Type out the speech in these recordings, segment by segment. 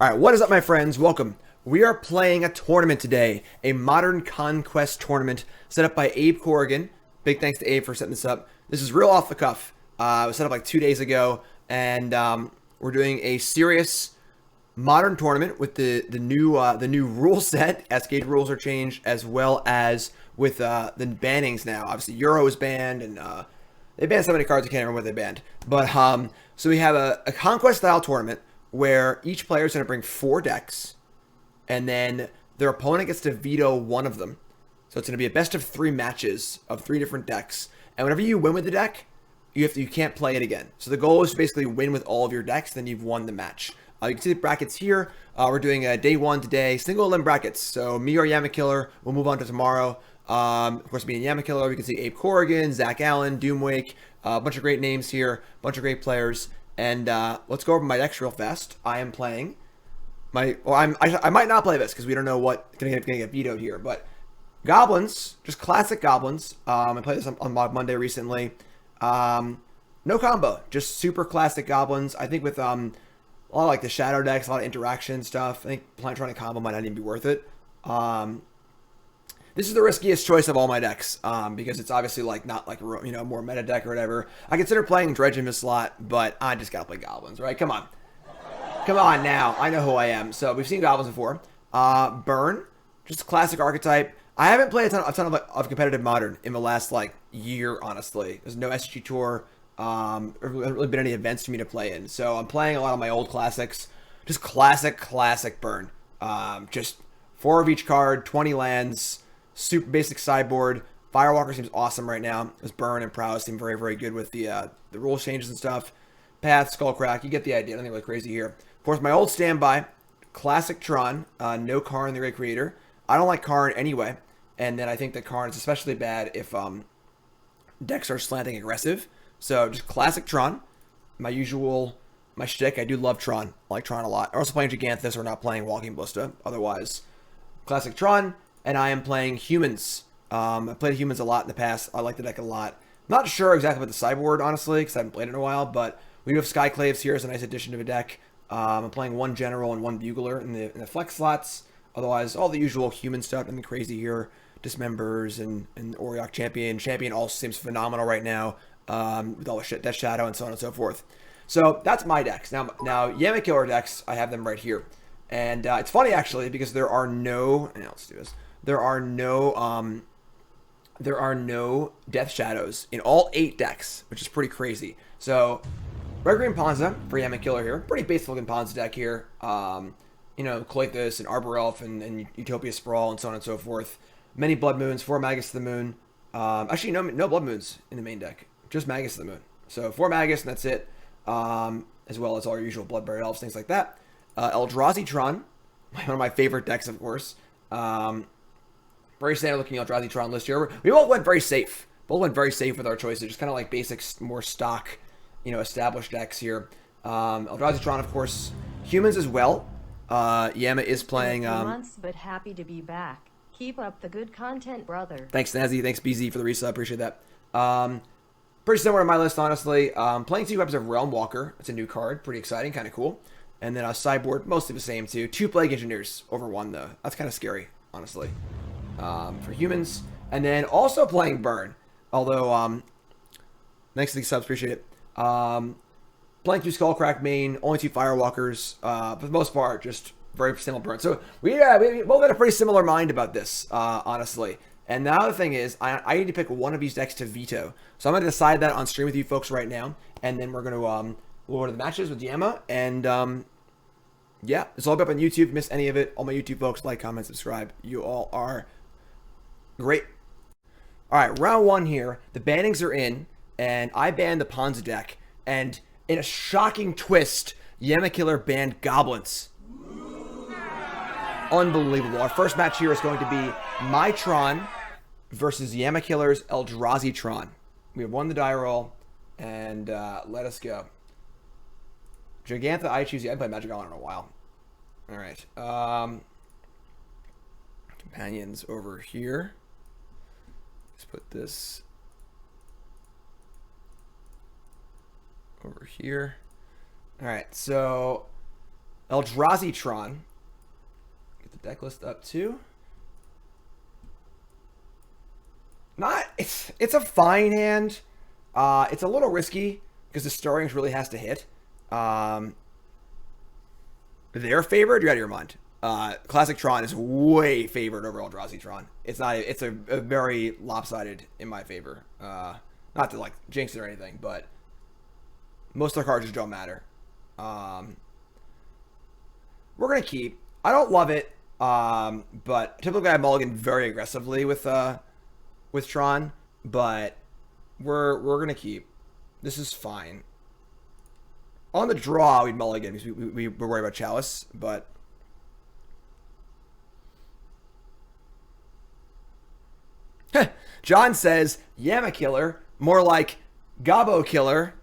Alright, what is up, my friends? Welcome. We are playing a tournament today, a Modern Conquest Tournament set up by Abe Corrigan. Big thanks to Abe for setting this up. This is real off the cuff. It was set up like 2 days ago, and we're doing a serious modern tournament with the new rule set. Cascade rules are changed, as well as with the bannings now. Obviously, Euro is banned, and they banned so many cards I can't remember what they banned. But so we have a conquest style tournament where each player is going to bring 4 decks, and then their opponent gets to veto one of them. So it's going to be a best of 3 matches of 3 different decks. And whenever you win with the deck, you can't play it again. So the goal is to basically win with all of your decks, then you've won the match. You can see the brackets here. We're doing day 1 today, single elim brackets. So me or yamakiller, we'll move on to tomorrow. Of course, me and yamakiller, we can see Abe Corrigan, Zach Allen, Doomwake, a bunch of great names here, a bunch of great players. And let's go over my decks real fast. I am playing I might not play this because we don't know what's gonna get vetoed here. But Goblins, just classic Goblins. I played this on Mod Monday recently. No combo, just super classic Goblins. I think with a lot of like the shadow decks, a lot of interaction stuff. I think trying to combo might not even be worth it. This is the riskiest choice of all my decks, because it's obviously like not like more meta deck or whatever. I consider playing Dredge in this slot, but I just gotta play Goblins, right? Come on now. I know who I am. So we've seen Goblins before. Burn, just a classic archetype. I haven't played a ton of competitive Modern in the last like year, honestly. There's no SG Tour. There haven't really been any events for me to play in, so I'm playing a lot of my old classics. Just classic Burn. Just 4 of each card, 20 lands. Super basic sideboard. Firewalker seems awesome right now. As Burn and Prowess seem very good with the rules changes and stuff. Path, Skullcrack, you get the idea. Nothing really crazy here. Of course, my old standby, classic Tron. No Karn the Great Creator. I don't like Karn anyway, and then I think that Karn is especially bad if decks are slanting aggressive. So just classic Tron. My shtick. I do love Tron. I like Tron a lot. I'm also playing Jegantha, so we're not playing Walking Ballista. Otherwise, classic Tron. And I am playing Humans. I played Humans a lot in the past. I like the deck a lot. Not sure exactly about the sideboard, honestly, because I haven't played it in a while. But we do have Skyclaves here as a nice addition to the deck. I'm playing 1 General and 1 Bugler in the flex slots. Otherwise, all the usual human stuff, nothing crazy here. Dismembers and Auriok Champion. Champion also seems phenomenal right now, with all the shit, Death Shadow and so on and so forth. So that's my decks. Now yamakiller decks, I have them right here. And it's funny, actually, because there are no... let's do this. There are no Death Shadows in all 8 decks, which is pretty crazy. So, Red Green Ponza for yamakiller here. Pretty basic looking Ponza deck here. Coitus and Arbor Elf and Utopia Sprawl and so on and so forth. Many Blood Moons, 4 Magus to the Moon. Actually, no Blood Moons in the main deck. Just Magus to the Moon. So 4 Magus and that's it. As well as all your usual Blood-Buried Elves, things like that. Eldrazi Tron, one of my favorite decks, of course. Very standard looking Eldrazi Tron list here. We both went very safe. Both went very safe with our choices. Just kind of like basic, more stock, established decks here. Eldrazi Tron, of course. Humans as well. Yama is playing... months, but happy to be back. Keep up the good content, brother. Thanks, Nazi. Thanks, BZ, for the resub. Appreciate that. Pretty similar to my list, honestly. Playing 2 copies of Realm Walker. It's a new card. Pretty exciting. Kind of cool. And then a sideboard. Mostly the same, too. 2 Plague Engineers over 1, though. That's kind of scary, honestly. For Humans. And then also playing Burn. Although, thanks to the subs. Appreciate it. Playing 2 Skullcrack main. Only 2 Firewalkers. For the most part, just very similar Burn. So, we both had a pretty similar mind about this, honestly. And the other thing is, I need to pick one of these decks to veto. So I'm going to decide that on stream with you folks right now. And then we're going to we'll go to the matches with Yama. And yeah, it's all up on YouTube. If you missed any of it, all my YouTube folks, like, comment, subscribe. You all are great. All right, round 1 here. The bannings are in. And I banned the Ponza deck. And in a shocking twist, yamakiller banned Goblins. Unbelievable. Our first match here is going to be my Tron versus yamakiller's Eldrazi Tron. We have won the die roll, and let us go. Jegantha, I choose. I haven't played Magic Island in a while. All right. Companions over here. Let's put this over here. All right. So Eldrazi Tron. Get the deck list up too. It's a fine hand. It's a little risky because the Stirrings really has to hit. They're favored. You're out of your mind. Classic Tron is way favored over Eldrazi Tron. It's not. It's a very lopsided in my favor. Not to like jinx it or anything, but most of the cards just don't matter. We're gonna keep. I don't love it, but typically I mulligan very aggressively with Tron, but we're gonna keep. This is fine. On the draw, we'd mulligan because we were worried about Chalice, but John says yamakiller, more like Gobbo killer.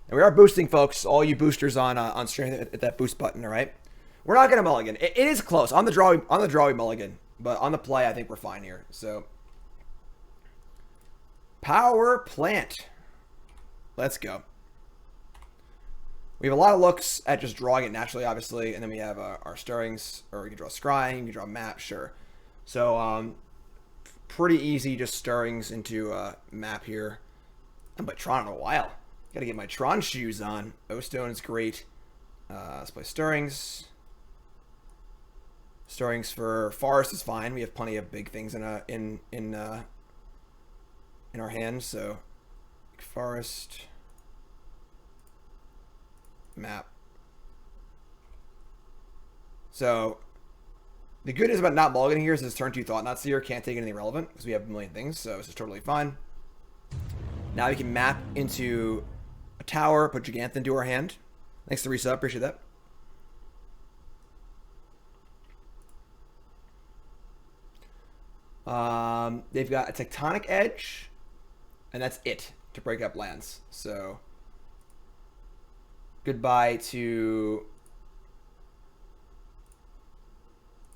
And we are boosting, folks. All you boosters on stream, at that boost button. All right, we're not gonna mulligan. It is close on the draw. We mulligan, but on the play, I think we're fine here. So, power plant. Let's go. We have a lot of looks at just drawing it naturally, obviously, and then we have our stirrings, or we can draw scrying, we can draw map, sure. So, pretty easy, just stirrings into map here. I'm by Tron in a while. Gotta get my Tron shoes on. O-Stone is great. Let's play stirrings. Stirrings for Forest is fine. We have plenty of big things in our hands. So Forest, map. So the good news about not mulliganing here is this turn 2 Thought-Knot Seer can't take anything relevant because we have a million things. So this is totally fine. Now we can map into a tower, put Jegantha into our hand. Thanks to resub, appreciate that. They've got a Tectonic Edge, and that's it to break up lands. So goodbye to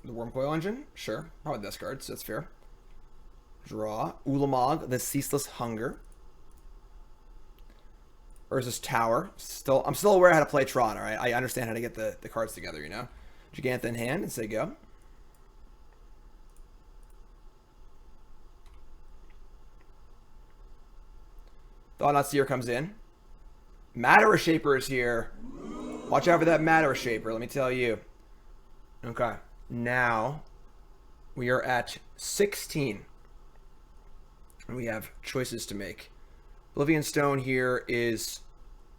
the Wurmcoil Engine. Sure, probably discard, so that's fair. Draw Ulamog, the Ceaseless Hunger. Urza's Tower. I'm still aware how to play Tron, alright? I understand how to get the cards together, you know? Jegantha in hand and say go. Thought-Knot Seer comes in. Matter Shaper is here. Watch out for that Matter Shaper, let me tell you. Okay. Now, we are at 16. And we have choices to make. Oblivion Stone here is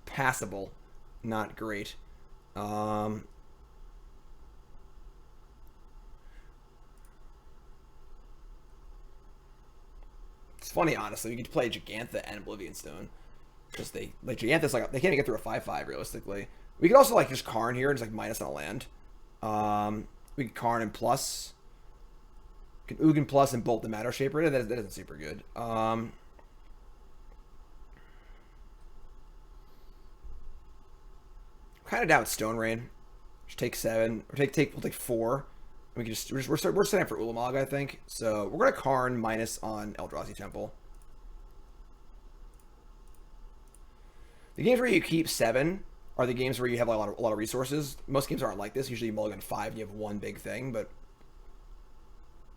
passable, not great. It's funny, honestly. We could play Jegantha and Oblivion Stone. Because Jegantha's like, they can't even get through a 5/5 realistically. We could also like just Karn here and just like minus on a land. We could Karn and plus. We can Ugin plus and bolt the Matter Shaper. That isn't super good. Kind of down with Stone Rain. Just take 7 or we'll take 4. We can we're setting up for Ulamog, I think. So we're gonna Karn minus on Eldrazi Temple. The games where you keep 7 are the games where you have a lot of resources. Most games aren't like this. Usually you mulligan 5 and you have one big thing, but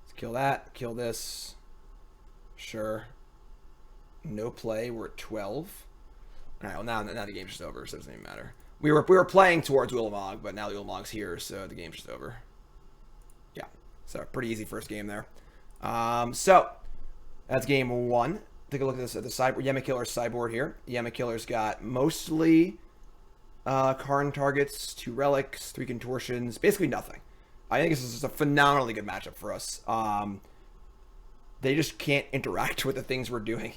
let's kill that, kill this. Sure. No play, we're at 12. Alright, well now the game's just over, so it doesn't even matter. We were playing towards Ulamog, but now the Ulamog's here, so the game's just over. Yeah, so pretty easy first game there. So that's game 1. Take a look at this at the sideboard. Yamakiller's sideboard here. Yamakiller's got mostly Karn targets, 2 relics, 3 contortions, basically nothing. I think this is just a phenomenally good matchup for us. They just can't interact with the things we're doing.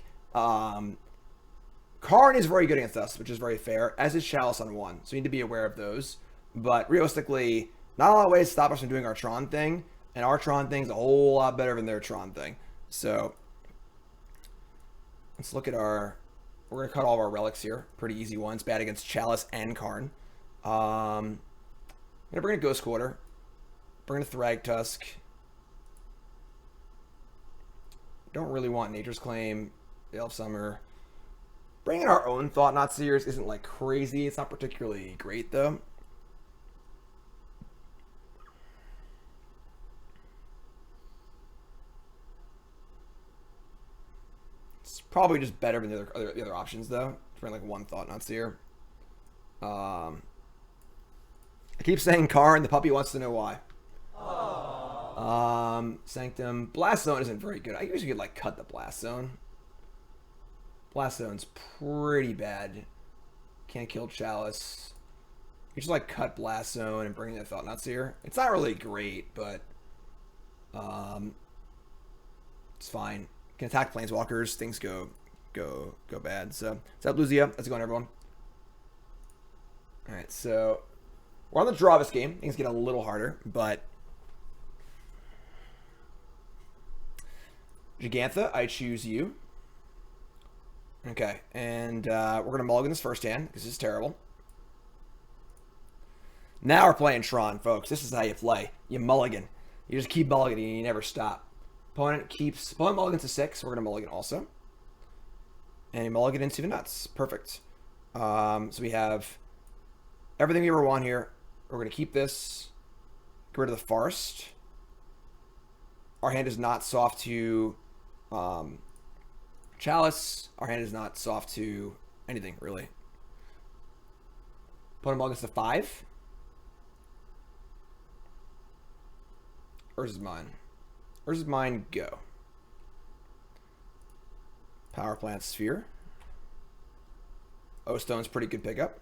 Karn is very good against us, which is very fair, as is Chalice on 1, so you need to be aware of those. But realistically, not a lot of ways to stop us from doing our Tron thing, and our Tron thing's a whole lot better than their Tron thing. So let's look at we're going to cut all of our relics here. Pretty easy ones. Bad against Chalice and Karn. I'm going to bring a Ghost Quarter. Bring a Thragtusk. Don't really want Nature's Claim. Elf Summer. Bringing our own Thought-Knot Seers isn't like crazy. It's not particularly great though. It's probably just better than the other options though. Bring like one Thought-Knot Seer. I keep saying Karn. The puppy wants to know why. Sanctum. Blast Zone isn't very good. I usually could like cut the Blast Zone. Blast Zone's pretty bad. Can't kill Chalice. You just like cut Blast Zone and bring in the Thought-Knot Seer. It's not really great, but it's fine. Can attack Planeswalkers. Things go bad. So what's up, Luzia? How's it going, everyone? All right, so we're on the draw this game. Things get a little harder, but Jegantha, I choose you. Okay, and we're going to mulligan this first hand, because this is terrible. Now we're playing Tron, folks. This is how you play. You mulligan. You just keep mulliganing, and you never stop. Opponent mulligans to 6. We're going to mulligan also. And you mulligan into the nuts. Perfect. So we have everything we ever want here. We're going to keep this. Get rid of the Forest. Our hand is not soft to Chalice. Our hand is not soft to anything, really. Opponent mulligans to 5. Urza's mine. Urza's mine, go. Power Plant Sphere. O-Stone's pretty good pickup.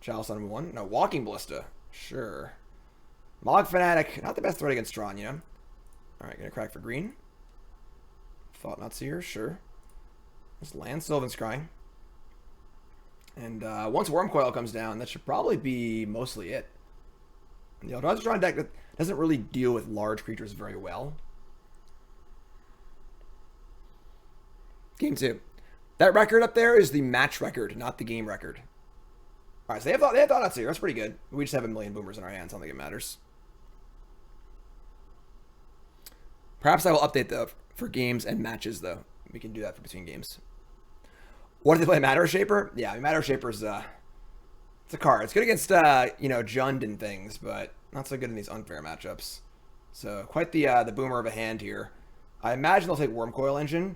Chalice on 1. No, Walking Ballista. Sure. Mog Fanatic. Not the best threat against Tron, you know. Alright, gonna crack for green. Thought-Knot Seer, sure. Just land Sylvan Scrying. And once Wurmcoil comes down, that should probably be mostly it. And the Eldrad's Tron deck doesn't really deal with large creatures very well. Game 2. That record up there is the match record, not the game record. Alright, so they have Thought-Knot Seer. That's pretty good. We just have a million boomers in our hands. I don't think it matters. Perhaps I will update the for games and matches, though. We can do that for between games. What do they play? Matter Shaper? Yeah, I mean, Matter Shaper's it's a card. It's good against you know, Jund and things, but not so good in these unfair matchups. So quite the boomer of a hand here. I imagine they'll take Wurmcoil Engine.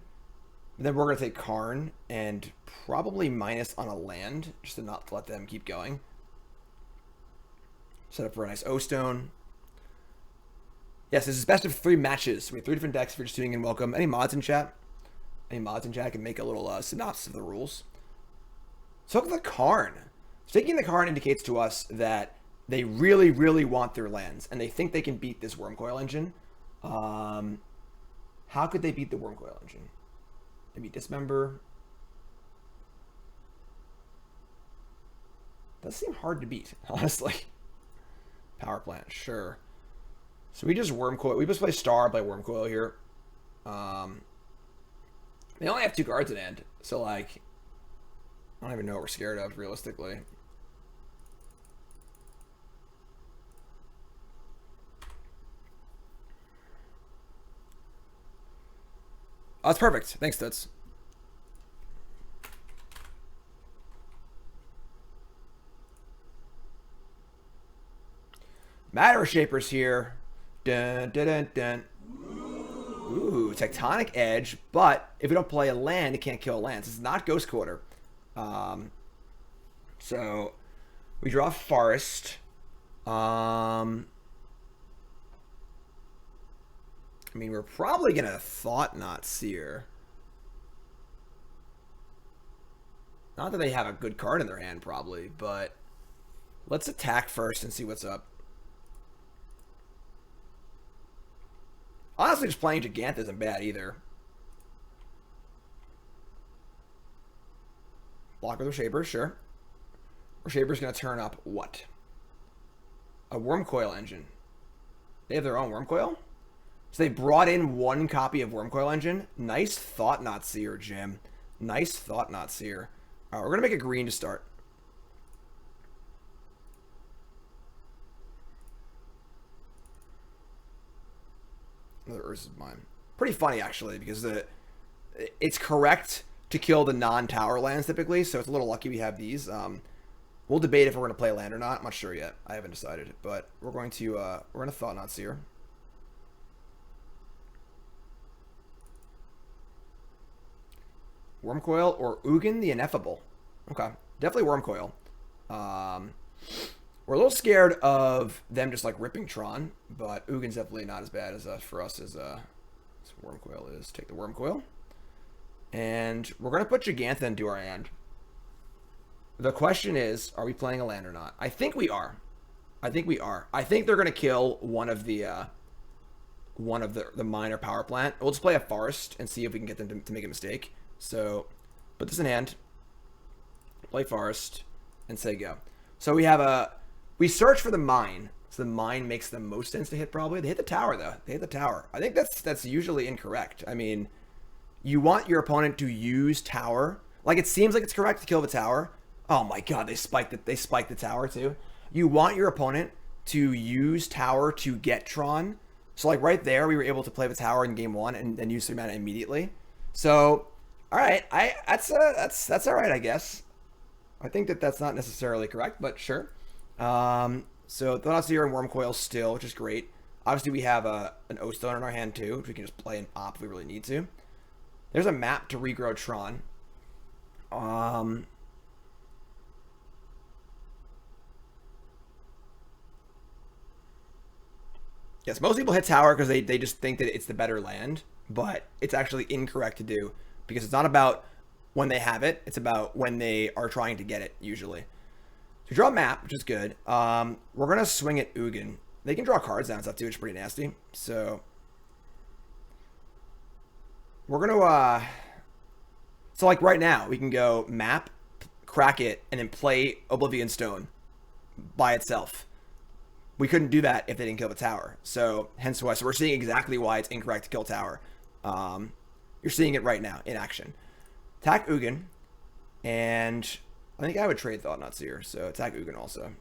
Then we're gonna take Karn and probably minus on a land, just to not let them keep going. Set up for a nice O-Stone. Yes, this is best of 3 matches. We have 3 different decks if you're just tuning in. Welcome. Any mods in chat? Any mods in chat can make a little synopsis of the rules. So look at the Karn. So taking the Karn indicates to us that they really, really want their lands, and they think they can beat this Wurmcoil Engine. How could they beat the Wurmcoil Engine? Maybe Dismember. Does seem hard to beat, honestly. Power Plant, sure. So we just Wurmcoil. We just play Star, play Wurmcoil here. They only have 2 cards in hand, so like, I don't even know what we're scared of realistically. Oh, that's perfect. Thanks, Toots. Matter Shapers here. Dun, dun, dun, dun. Ooh, Tectonic Edge, but if we don't play a land, it can't kill a land. So it's not Ghost Quarter. So we draw Forest. I mean, we're probably going to Thought-Knot Seer. Not that they have a good card in their hand, probably, but let's attack first and see what's up. Honestly, just playing Jegantha isn't bad either. Block with Shaper, sure. Shaper's going to turn up what? A Wurmcoil Engine. They have their own Wurmcoil? So they brought in 1 copy of Wurmcoil Engine. Nice Thought-Knot Seer, Jim. Nice Thought-Knot Seer. All right, we're going to make a green to start. Another Urza's mine. Pretty funny, actually, because it's correct to kill the non-tower lands typically, so it's a little lucky we have these. We'll debate if we're going to play land or not. I'm not sure yet. I haven't decided, but we're going to Thought-Knot Seer. Wurmcoil or Ugin the Ineffable. Okay, definitely Wurmcoil. We're a little scared of them just like ripping Tron, but Ugin's definitely not as bad as for us as Wurmcoil is. Take the Wurmcoil. And we're going to put Jegantha into our hand. The question is, are we playing a land or not? I think we are. I think they're going to kill one of the minor power plant. We'll just play a forest and see if we can get them to make a mistake. So, put this in hand. Play forest and say go. So we search for the mine. So the mine makes the most sense to hit probably. They hit the tower though. They hit the tower. I think that's usually incorrect. I mean, you want your opponent to use tower. Like it seems like it's correct to kill the tower. Oh my god, they spiked the tower too. You want your opponent to use tower to get Tron. So like right there, we were able to play the tower in game 1 and then use 3 mana immediately. So, all right, that's all right, I guess. I think that's not necessarily correct, but sure. So Thought-Knot Seer and Wurmcoil still, which is great. Obviously, we have an O-Stone in our hand too, which we can just play an op if we really need to. There's a map to regrow Tron. Yes, most people hit tower because they just think that it's the better land, but it's actually incorrect to do because it's not about when they have it, it's about when they are trying to get it, usually. So draw a map, which is good. We're going to swing at Ugin. They can draw cards down and stuff too, which is pretty nasty. So we're going to... So like right now, we can go map, crack it, and then play Oblivion Stone by itself. We couldn't do that if they didn't kill the tower. So hence why. So we're seeing exactly why it's incorrect to kill tower. You're seeing it right now in action. Attack Ugin. And I think I would trade Thought-Knot Seer. So attack Ugin also.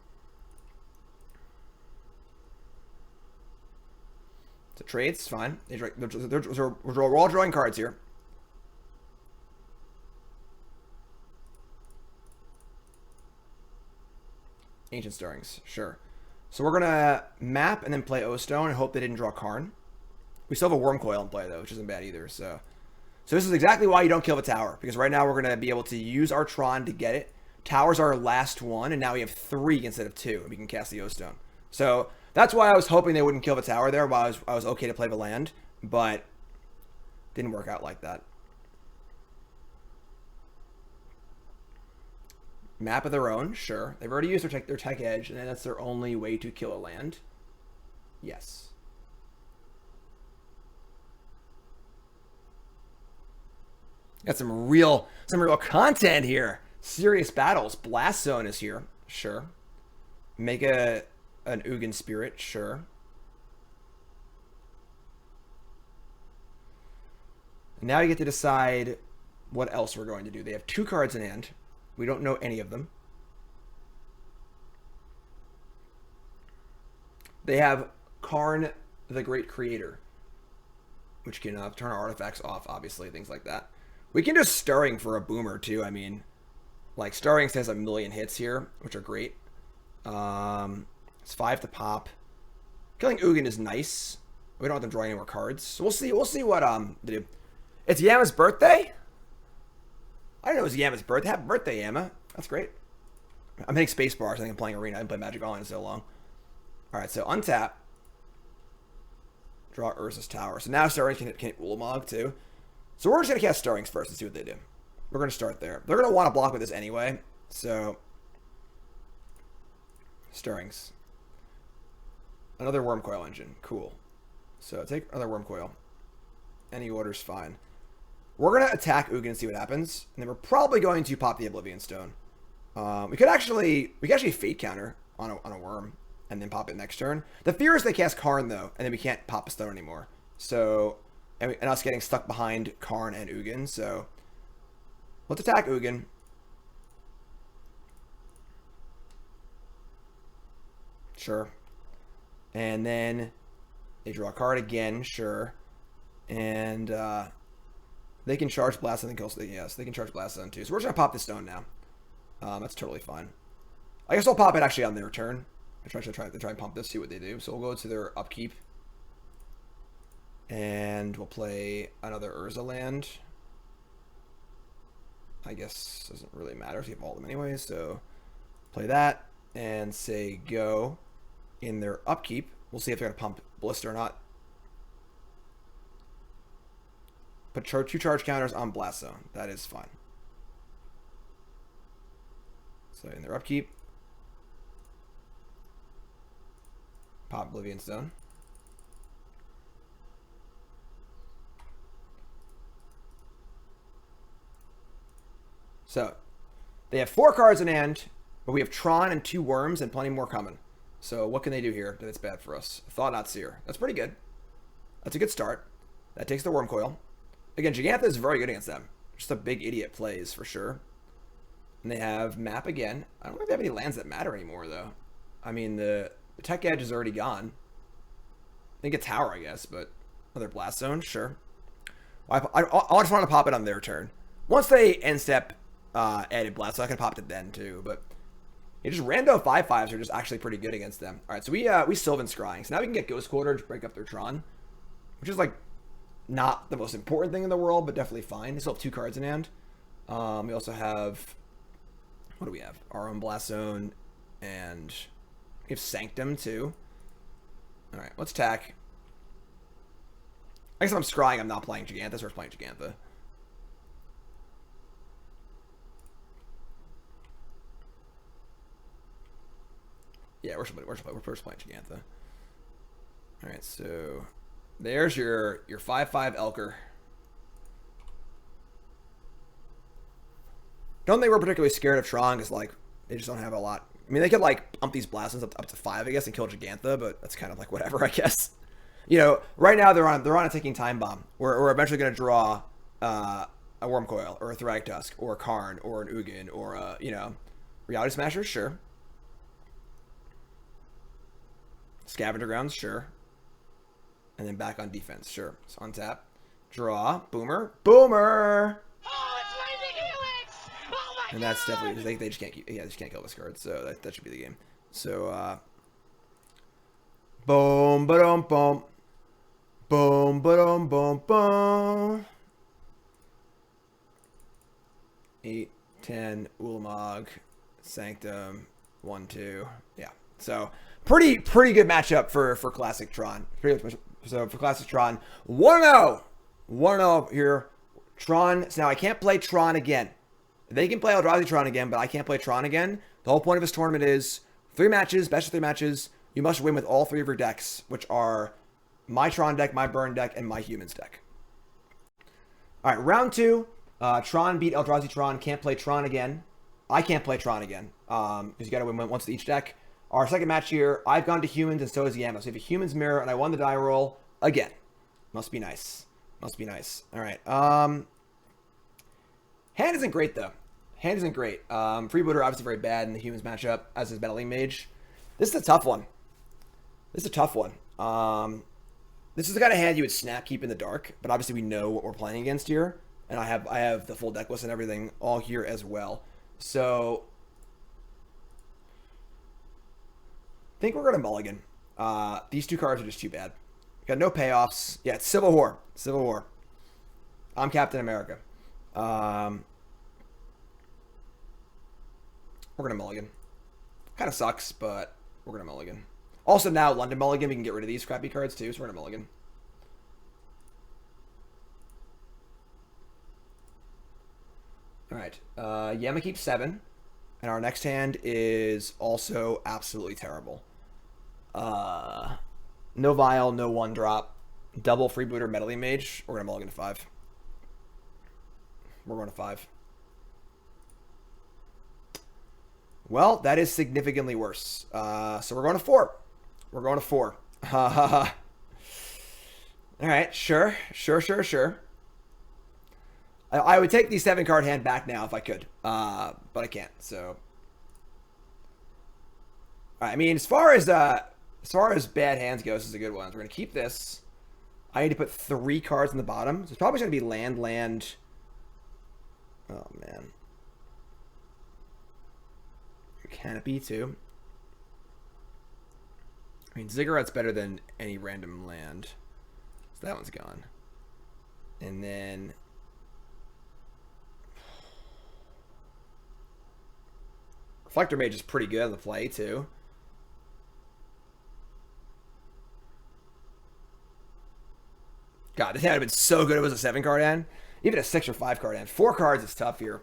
So trades, fine. We're all drawing cards here. Ancient Stirrings, sure. So we're going to map and then play O-Stone and hope they didn't draw Karn. We still have a Wurmcoil in play, though, which isn't bad either. So this is exactly why you don't kill the tower. Because right now we're going to be able to use our Tron to get it. Tower's our last one, and now we have 3 instead of 2. And we can cast the O-Stone. So that's why I was hoping they wouldn't kill the tower there. While I was okay to play the land. But didn't work out like that. Map of their own, sure. They've already used their tech edge, and that's their only way to kill a land. Yes. Got some real content here. Serious battles. Blast Zone is here, sure. Make an Ugin Spirit, sure. And now you get to decide what else we're going to do. They have 2 cards in hand. We don't know any of them. They have Karn the Great Creator, which can turn our artifacts off, obviously, things like that. We can just Stirring for a boomer, too. I mean, like, Stirring has a million hits here, which are great. It's 5 to pop. Killing Ugin is nice. We don't have to draw any more cards. So we'll see what they do. It's Yama's birthday? I didn't know it was Yama's birthday. Happy birthday, Yama. That's great. I'm hitting spacebar, so I think I'm playing Arena. I haven't played Magic Online in so long. Alright, so untap. Draw Urza's Tower. So now Stirrings can hit Ulamog, too. So we're just going to cast Stirrings first and see what they do. We're going to start there. They're going to want to block with this anyway. So, Stirrings. Another Wurmcoil Engine. Cool. So take another Wurmcoil. Any order's fine. We're going to attack Ugin and see what happens. And then we're probably going to pop the Oblivion Stone. We could actually Fate Counter on a Worm and then pop it next turn. The fear is they cast Karn, though, and then we can't pop a Stone anymore. So, and us getting stuck behind Karn and Ugin. So, let's attack Ugin. Sure. And then they draw a card again, sure. And They can charge Blast and then kill. Yes, they can charge Blast on too. So we're just gonna pop the stone now. That's totally fine. I guess I'll pop it actually on their turn. I try and pump this, see what they do. So we'll go to their upkeep. And we'll play another Urza land. I guess doesn't really matter if you have all of them anyway. So play that and say go in their upkeep. We'll see if they're going to pump Blister or not. Put 2 charge counters on Blast Zone. That is fine. So in their upkeep, pop Oblivion Stone. So they have 4 cards in hand, but we have Tron and 2 Worms and plenty more coming. So what can they do here that's bad for us? Thought-Knot Seer. That's pretty good. That's a good start. That takes the Wurmcoil. Again, Jegantha is very good against them. Just a big idiot plays for sure. And they have Map again. I don't know if they have any lands that matter anymore, though. I mean, the Tech Edge is already gone. I think a Tower, I guess, but another Blast Zone, sure. I just want to pop it on their turn. Once they end step added Blast, so I can pop it then too. But just rando 5/5s are just actually pretty good against them. All right, so we Sylvan Scrying. So now we can get Ghost Quarter to break up their Tron, which is like not the most important thing in the world, but definitely fine. They still have 2 cards in hand. We also have, what do we have? Our own Blast Zone, and we have Sanctum too. All right, let's attack. I guess if I'm Scrying, I'm not playing Jegantha, so we're playing Jegantha. Yeah, we're first playing Jegantha. All right, so there's your 5/5 Elker. Don't think we're particularly scared of Tron, because like they just don't have a lot. I mean, they could like pump these Blastons up to 5, I guess, and kill Jegantha, but that's kind of like whatever, I guess. You know, right now they're on a ticking time bomb. We're eventually going to draw a Wurmcoil or a Thragtusk or a Karn or an Ugin or a, you know, Reality Smasher, sure. Scavenger Grounds, sure. And then back on defense, sure. So untap, draw, Boomer, Boomer. Oh, it's Lightning Helix! Oh my And that's definitely, they just can't keep, yeah, they just can't kill this card, so that should be the game. So boom, ba-dum, boom. Boom, ba-dum, boom, boom. 8, 10, Ulamog, Sanctum, 1, 2. Yeah. So pretty good matchup for Classic Tron. So for Classic Tron, 1-0. 1-0 here. Tron. So now I can't play Tron again. They can play Eldrazi Tron again, but I can't play Tron again. The whole point of this tournament is 3 matches, best of 3 matches. You must win with all 3 of your decks, which are my Tron deck, my Burn deck, and my Humans deck. All right, round 2. Tron beat Eldrazi Tron. Can't play Tron again. I can't play Tron again because you got to win once to each deck. Our second match here, I've gone to Humans, and so has Yama. So we have a Humans mirror, and I won the die roll again. Must be nice. Must be nice. All right. Hand isn't great, though. Hand isn't great. Freebooter obviously very bad in the Humans matchup, as is Battling Mage. This is a tough one. This is a tough one. This is the kind of hand you would snap keep in the dark, but obviously we know what we're playing against here, and I have the full deck list and everything all here as well. So I think we're going to mulligan. These 2 cards are just too bad. Got no payoffs. Yeah, it's Civil War. Civil War. I'm Captain America. We're going to mulligan. Kind of sucks, but we're going to mulligan. Also now, London mulligan, we can get rid of these crappy cards too, so we're going to mulligan. Alright, Yama keeps 7. And our next hand is also absolutely terrible. No Vial, no 1-drop. Double Freebooter Meddling Mage. We're going to mulligan to 5. We're going to 5. Well, that is significantly worse. So we're going to 4. We're going to 4. All right, sure. I would take the 7-card hand back now if I could, but I can't. So, all right, I mean, as far as bad hands go, this is a good one. We're gonna keep this. I need to put 3 cards in the bottom. So it's probably going to be land, land. Oh, man. Canopy, too. I mean, Ziggurat's better than any random land. So that one's gone. And then... Reflector Mage is pretty good on the play, too. God, this hand would have been so good if it was a 7-card hand. Even a 6 or 5-card hand. 4 cards is tough here.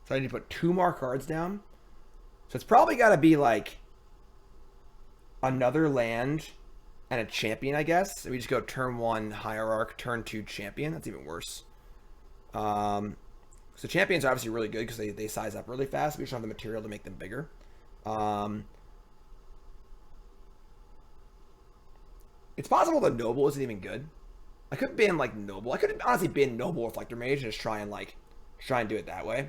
So I need to put 2 more cards down. So it's probably got to be like another land and a champion, I guess. So we just go turn 1 Hierarch, turn 2 champion. That's even worse. So champions are obviously really good because they size up really fast. We just don't have the material to make them bigger. It's possible the Noble isn't even good. I could have been like Noble. I could have honestly been Noble Reflector Mage and just try and do it that way.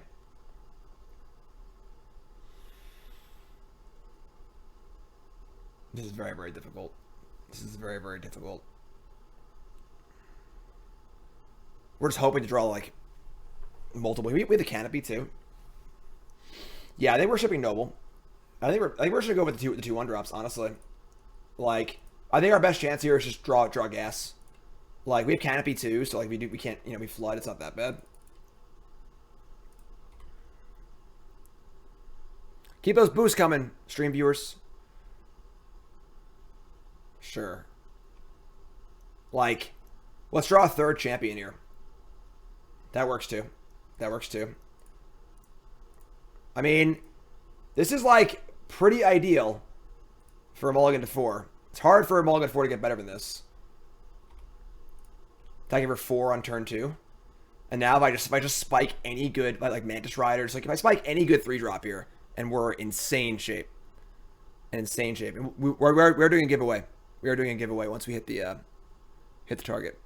This is very, very difficult. This is very, very difficult. We're just hoping to draw like multiple. We have the Canopy too. Yeah, I think we're shipping Noble. I think we're just gonna go with the two 1-drops, honestly. Like, I think our best chance here is just draw gas. Like, we have Canopy too, so like we can't, you know, we flood. It's not that bad. Keep those boosts coming, stream viewers. Sure. Like, let's draw a 3rd champion here. That works too. That works too. I mean, this is like pretty ideal for a mulligan to 4. It's hard for a mulligan 4 to get better than this. Attacking for 4 on turn 2. And now if I just spike any good, like Mantis Riders, like if I spike any good 3-drop here, and we're insane shape. An insane shape. And we're doing a giveaway. We are doing a giveaway once we hit the target.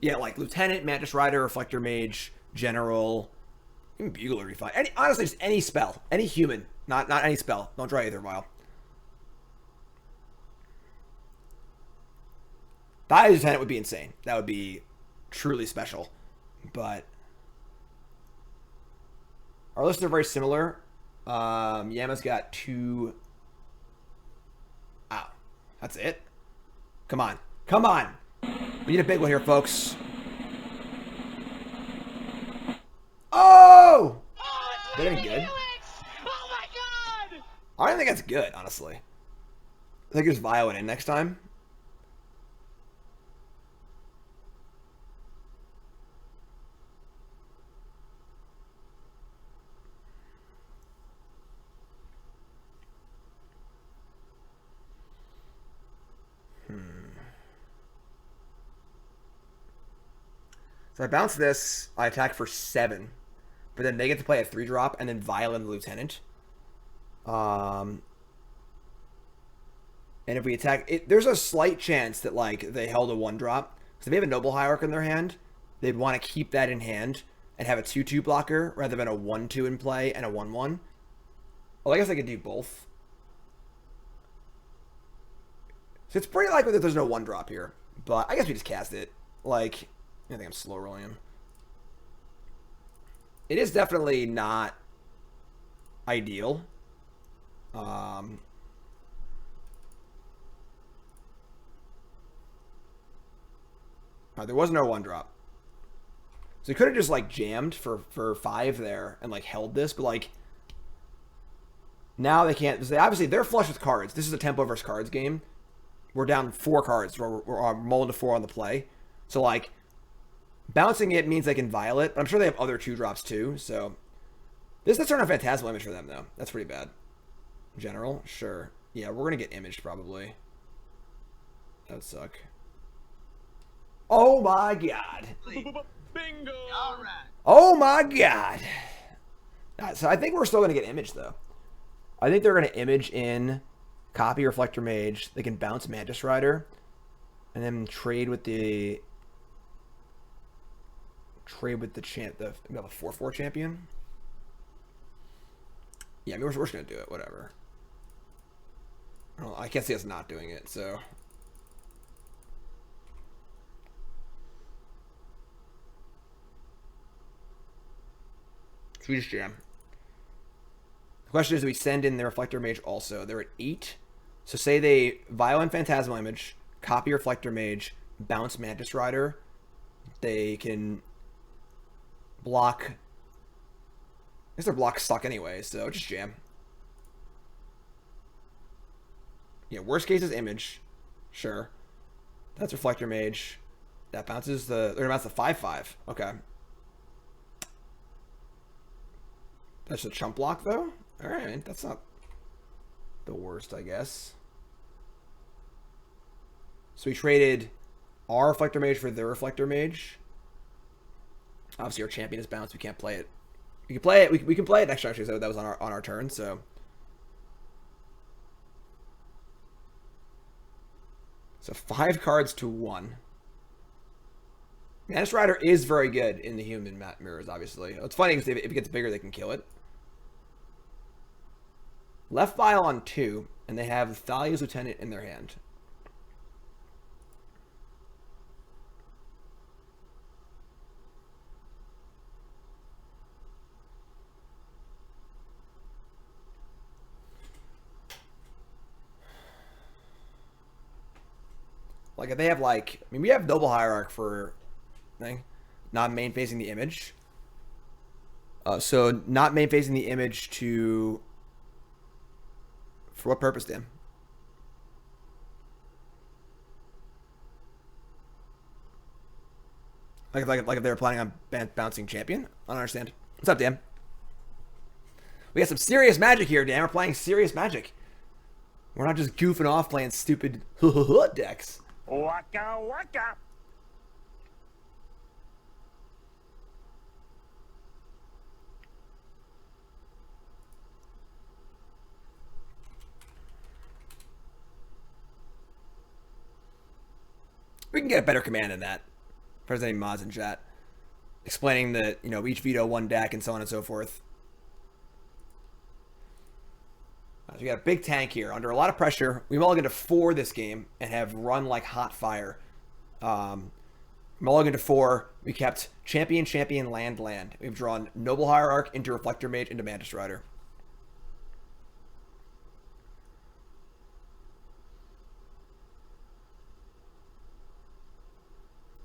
Yeah, like Lieutenant, Mantis Rider, Reflector Mage, General, even Bugler would be fine. Honestly, just any spell. Any human. Not any spell. Don't draw either while. That Lieutenant would be insane. That would be truly special. But our lists are very similar. Yama's got 2... Ow. That's it? Come on. Come on! We need a big one here, folks. Oh! That ain't good. Oh my god! I don't think that's good, honestly. I think just Vio it in next time. So I bounce this, I attack for 7. But then they get to play a 3-drop and then Violin the Lieutenant. And if we attack, there's a slight chance that like they held a 1-drop. So if they have a Noble Hierarch in their hand, they'd want to keep that in hand and have a 2/2 blocker rather than a 1/2 in play and a 1/1. Well, I guess I could do both. So it's pretty likely that there's no 1-drop here. But I guess we just cast it. Like, I think I'm slow rolling him. It is definitely not ideal. There was no 1-drop. So he could have just like jammed for 5 there and like held this, but like now they can't. Obviously they're flush with cards. This is a tempo versus cards game. We're down 4 cards. We're mulling to 4 on the play. So like bouncing it means they can Violet, but I'm sure they have other 2-drops too, so... This is turn on Phantasmal Image for them, though. That's pretty bad. General? Sure. Yeah, we're gonna get imaged, probably. That would suck. Oh my god! Bingo! Alright. Oh my god! So I think we're still gonna get imaged, though. I think they're gonna image in copy Reflector Mage. They can bounce Mantis Rider, and then trade with the... we have a 4/4 champion. Yeah, I mean, we're just going to do it. Whatever. I can't see us not doing it, so... Swedish Jam. The question is, do we send in the Reflector Mage also? They're at 8. So say they Violent Phantasmal Image, copy Reflector Mage, bounce Mantis Rider. They can block... I guess their block's stuck anyway, so just jam. Yeah, worst case is Image. Sure. That's Reflector Mage. That bounces the... They're about the 5/5. Okay. That's a chump block, though? Alright, that's not the worst, I guess. So we traded our Reflector Mage for their Reflector Mage. Obviously, our champion is bounced. We can't play it. We can play it. We can play it next turn, actually. So that was on our turn, so... So 5 cards to 1. Mantis Rider is very good in the human mirrors, obviously. It's funny because if it gets bigger, they can kill it. Left Vial on 2, and they have Thalia's Lieutenant in their hand. Like, if they have, like... I mean, we have Noble Hierarch for... thing. Not main facing the image. So, not main facing the image to... For what purpose, Dan? Like if they were planning on bouncing champion? I don't understand. What's up, Dan? We got some serious magic here, Dan. We're playing serious magic. We're not just goofing off playing stupid decks. Waka waka. We can get a better command than that. If there's any mods in chat. Explaining that, you know, each veto one deck and so on and so forth. So we got a big tank here. Under a lot of pressure. We mulligan to 4 this game and have run like hot fire. Mulligan to 4. We kept champion, land. We've drawn Noble Hierarch into Reflector Mage into Mantis Rider.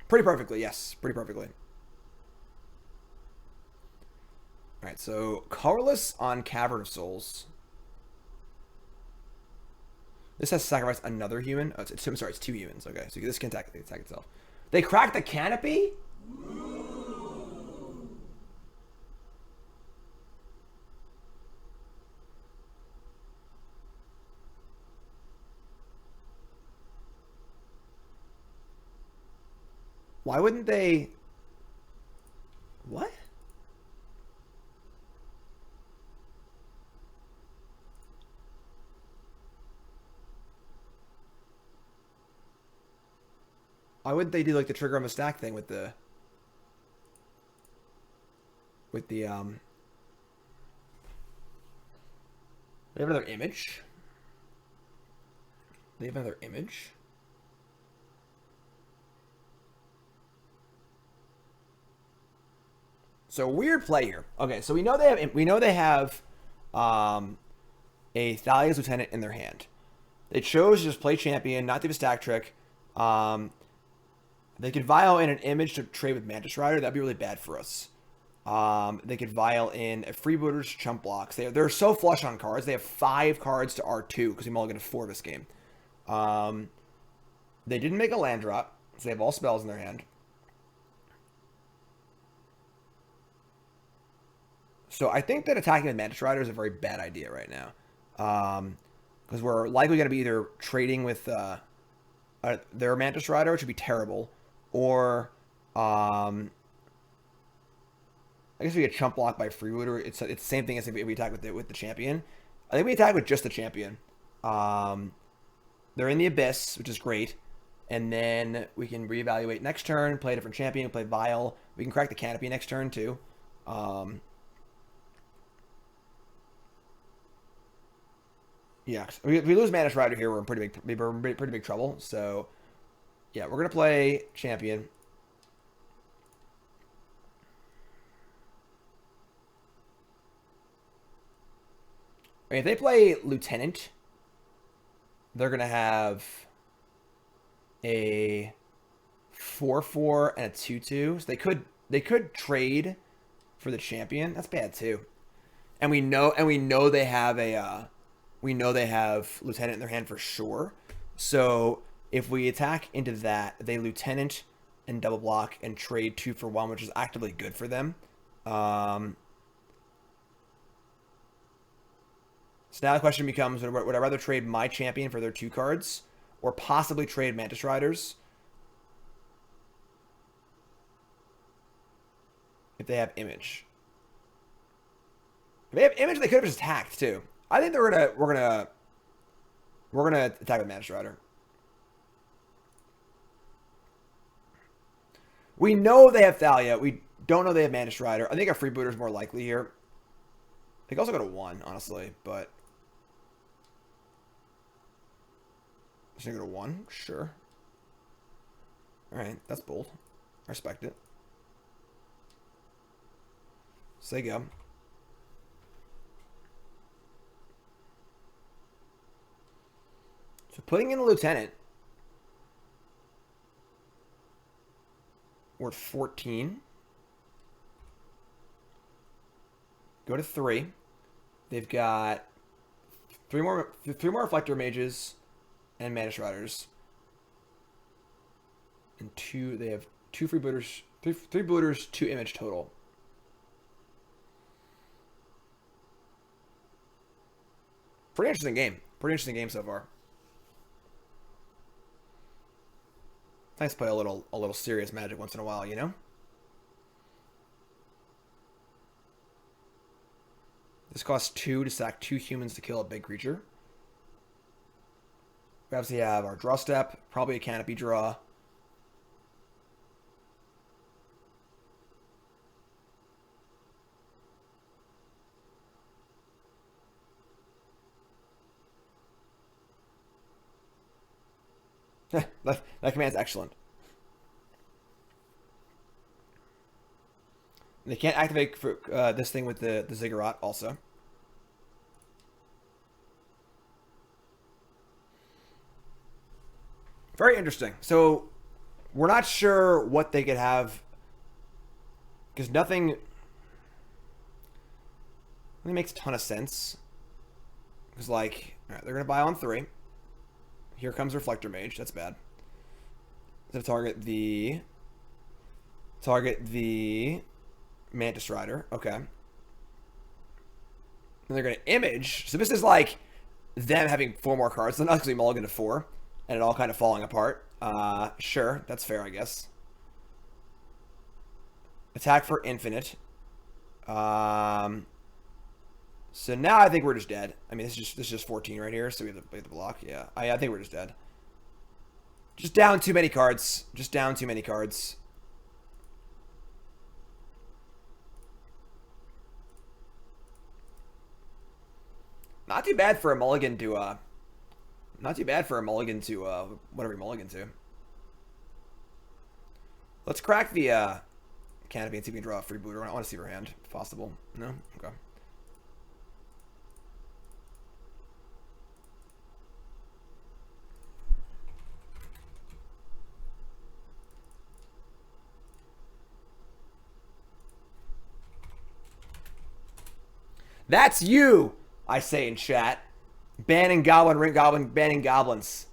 Pretty perfectly, yes. Pretty perfectly. Alright, so colorless on Cavern of Souls. This has to sacrifice another human. Oh, I'm sorry, it's 2 humans. Okay, so this can attack itself. They cracked the canopy? Why wouldn't they... What? Why wouldn't they do like the trigger on the stack thing with the... They have another image? They have another image? So weird play here. Okay, so we know they have a Thalia's Lieutenant in their hand. They chose to just play champion, not do a stack trick. They could vial in an image to trade with Mantis Rider. That'd be really bad for us. They could vial in a freebooter's chump blocks. They're so flush on cards. They have 5 cards to R2 because we mulligan to 4 this game. They didn't make a land drop, so they have all spells in their hand. So I think that attacking with Mantis Rider is a very bad idea right now. Because we're likely going to be either trading with their Mantis Rider, which would be terrible, or I guess we get chump blocked by Freebooter. It's the same thing as if we attack with the champion. I think we attack with just the champion. They're in the Abyss, which is great. And then we can reevaluate next turn, play a different champion, play Vial. We can crack the canopy next turn, too. Yeah, if we lose Mana Strider here, we're in pretty big trouble. So, yeah, we're gonna play champion. I mean, if they play lieutenant, they're gonna have a 4/4 and a 2/2. So they could trade for the champion. That's bad too. And we know they have a we know they have lieutenant in their hand for sure. So if we attack into that, they lieutenant and double block and trade 2 for 1, which is actively good for them. So now the question becomes, would I rather trade my champion for their 2 cards, or possibly trade Mantis Riders if they have Image? If they have Image, they could have just attacked too. I think we're gonna attack with Mantis Rider. We know they have Thalia. We don't know they have Mantis Rider. I think a freebooter is more likely here. They could also go to 1, honestly, but just gonna go to 1, sure. All right, that's bold. I respect it. So they go. So putting in a lieutenant, we're at 14. Go to 3. They've got three more Reflector Mages and Mantis Riders, and 2. They have 2 freebooters, 3 booters, 2 Image total. Pretty interesting game. Pretty interesting game so far. Nice to play a little serious Magic once in a while, you know? This costs 2 to sack 2 humans to kill a big creature. We obviously have our draw step, probably a canopy draw. that command's excellent. They can't activate for, this thing with the Ziggurat also. Very interesting. So we're not sure what they could have, because nothing really makes a ton of sense. Because, like, all right, they're going to buy on 3. Here comes Reflector Mage. That's bad. To target the Mantis Rider. Okay. And they're going to Image. So this is like them having 4 more cards than us, because we mulligan to 4. And it all kind of falling apart. Sure. That's fair, I guess. Attack for infinite. So now I think we're just dead. I mean, this is just 14 right here, so we have the block. Yeah, I think we're just dead. Just down too many cards. Just down too many cards. Not too bad for a mulligan to not too bad for a mulligan to whatever you mulligan to. Let's crack the canopy and see if we can draw a freebooter. I want to see her hand, if possible. No? Okay. That's you, I say in chat. Banning Goblin, Ring Goblin, banning Goblins.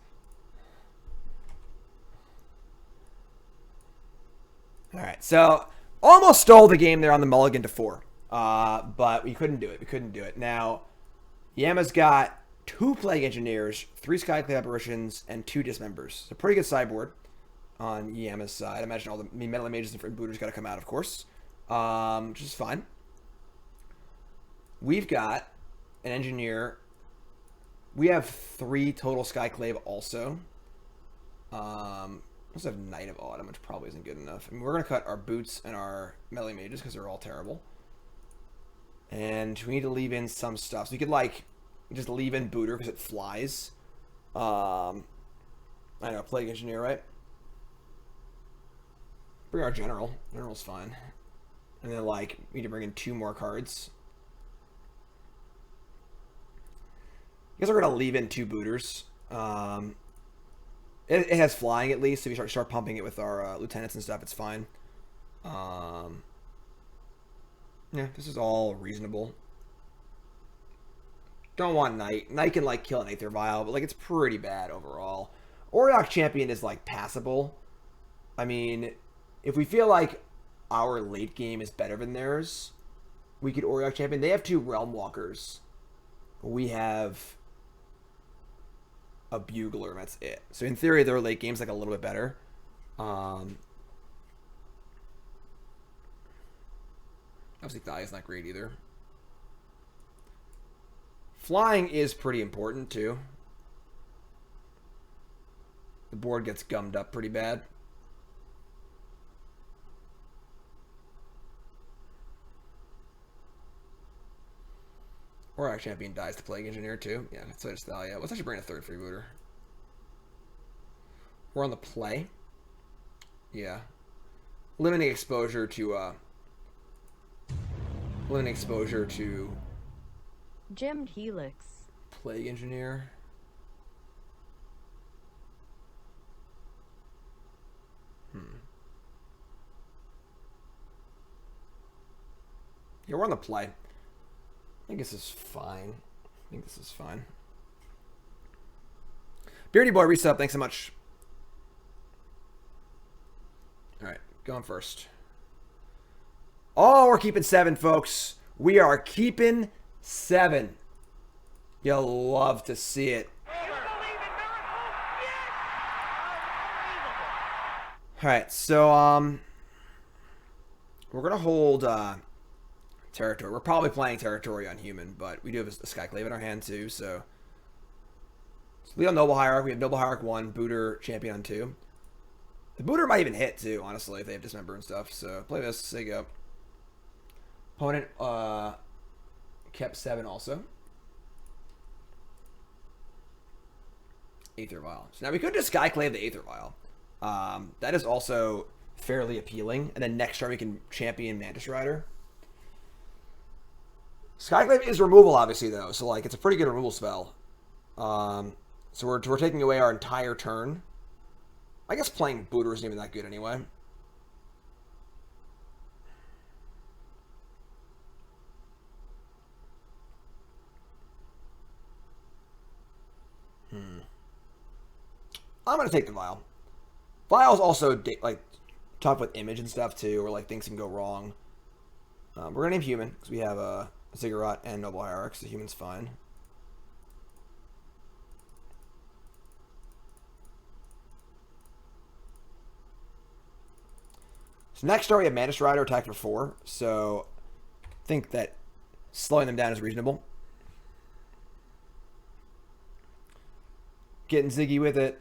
Alright, so almost stole the game there on the mulligan to 4. But we couldn't do it. We couldn't do it. Now, Yama's got 2 Plague Engineers, 3 Skyclave Apparitions, and 2 Dismembers. It's a pretty good sideboard on Yama's side. I imagine all the Metal Mages and Booters got to come out, of course. Which is fine. We've got an Engineer. We have 3 total Skyclave also. We also have Knight of Autumn, which probably isn't good enough. I mean, we're going to cut our Boots and our Melee Mages because they're all terrible. And we need to leave in some stuff. So we could, like, You just leave in Booter because it flies. I know, Plague Engineer, right? Bring our General. General's fine. And then, like, we need to bring in 2 more cards. I guess we're going to leave in 2 Booters. It has flying at least, so if you start pumping it with our lieutenants and stuff, it's fine. Yeah, this is all reasonable. Don't want Knight. Knight can, like, kill an Aether Vial, but, like, it's pretty bad overall. Auriok Champion is, like, passable. I mean, if we feel like our late game is better than theirs, we could Auriok Champion. They have 2 Realm Walkers. We have a Bugler, and that's it. So in theory, their late game's like a little bit better. Obviously, Thigh is not great either. Flying is pretty important too. The board gets gummed up pretty bad. Or our champion dies to Plague Engineer too. Yeah, that's what it's Thalia. Let's actually bring a 3rd freebooter. We're on the play. Yeah. Limiting exposure to Gemmed Helix. Plague Engineer. Yeah, we're on the play. I think this is fine. Beardy Boy resub, thanks so much. Alright, going first. Oh, we're keeping 7, folks. We are keeping 7. You'll love to see it. Alright, so, we're gonna hold, Territory. We're probably playing Territory on Human, but we do have a Skyclave in our hand too, so we have Noble Hierarch. We have Noble Hierarch 1, Booter Champion on 2. The Booter might even hit too, honestly, if they have Dismember and stuff. So play this. There you go. Opponent kept 7 also. Aether Vial. So now we could just Skyclave the Aether Vial. That is also fairly appealing. And then next turn we can champion Mantis Rider. Skyclave is removal, obviously, though. So, like, it's a pretty good removal spell. So we're taking away our entire turn. I guess playing Booter isn't even that good anyway. I'm going to take the Vial. Vial's also, like, tough with image and stuff, too, or, like, things can go wrong. We're going to name Human, because we have a Ziggurat and Noble Hierarch, so Human's fine. So next turn we have Mantis Rider attack for 4, so I think that slowing them down is reasonable. Getting Ziggy with it.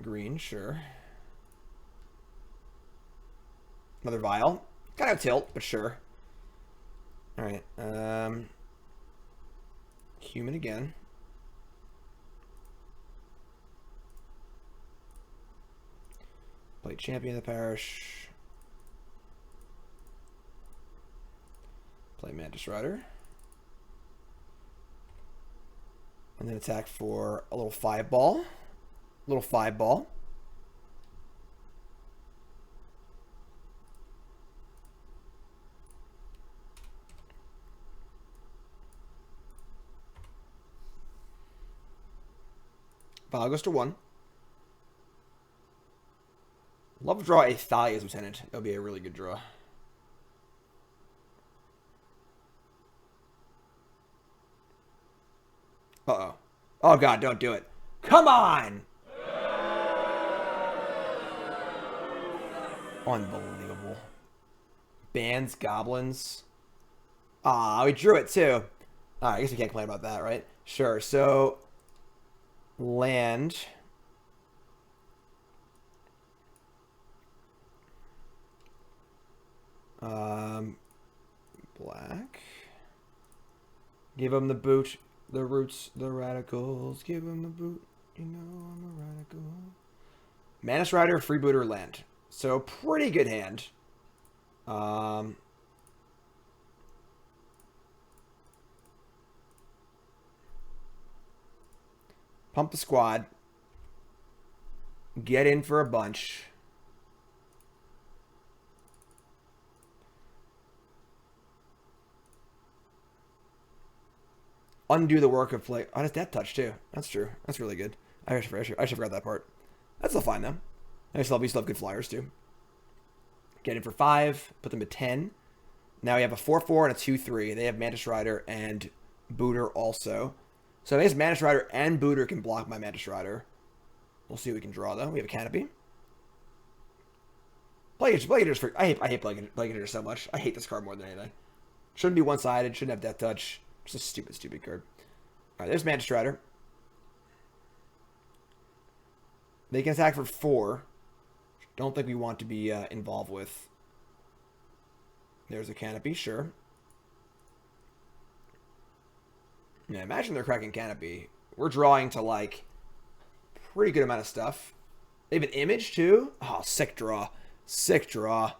Green, sure. Another Vial. Kind of tilt, but sure. Alright. Human again. Play Champion of the Parish. Play Mantis Rider. And then attack for a little 5-ball. Little 5-ball. Vial goes to 1. Love to draw a Thigh as Lieutenant. That would be a really good draw. Uh-oh. Oh, God, don't do it. Come on! Unbelievable. Bans Goblins. Ah, we drew it, too. I guess we can't complain about that, right? Sure, so... Land... Black. Give him the boot The roots, the radicals, give them the boot. You know I'm a radical. Manus Rider, Freebooter, land. So pretty good hand. Pump the squad. Get in for a bunch. Undo the work of play. Oh, that's Death Touch too. That's true. That's really good. I should forgot that part. That's still fine though. We still have good flyers too. Get in for 5. Put them at 10. Now we have a 4/4 and a 2/3. They have Mantis Rider and Booter also. So I guess Mantis Rider and Booter can block my Mantis Rider. We'll see what we can draw though. We have a Canopy. Plague Eater's for... I hate Plague Eater so much. I hate this card more than anything. Shouldn't be one-sided. Shouldn't have Death Touch. Just a stupid card. Alright, there's Mantis Rider. They can attack for 4. Don't think we want to be involved with. There's a Canopy, sure. Yeah, imagine they're cracking Canopy. We're drawing to, like, pretty good amount of stuff. They have an Image, too? Oh, sick draw. Sick draw.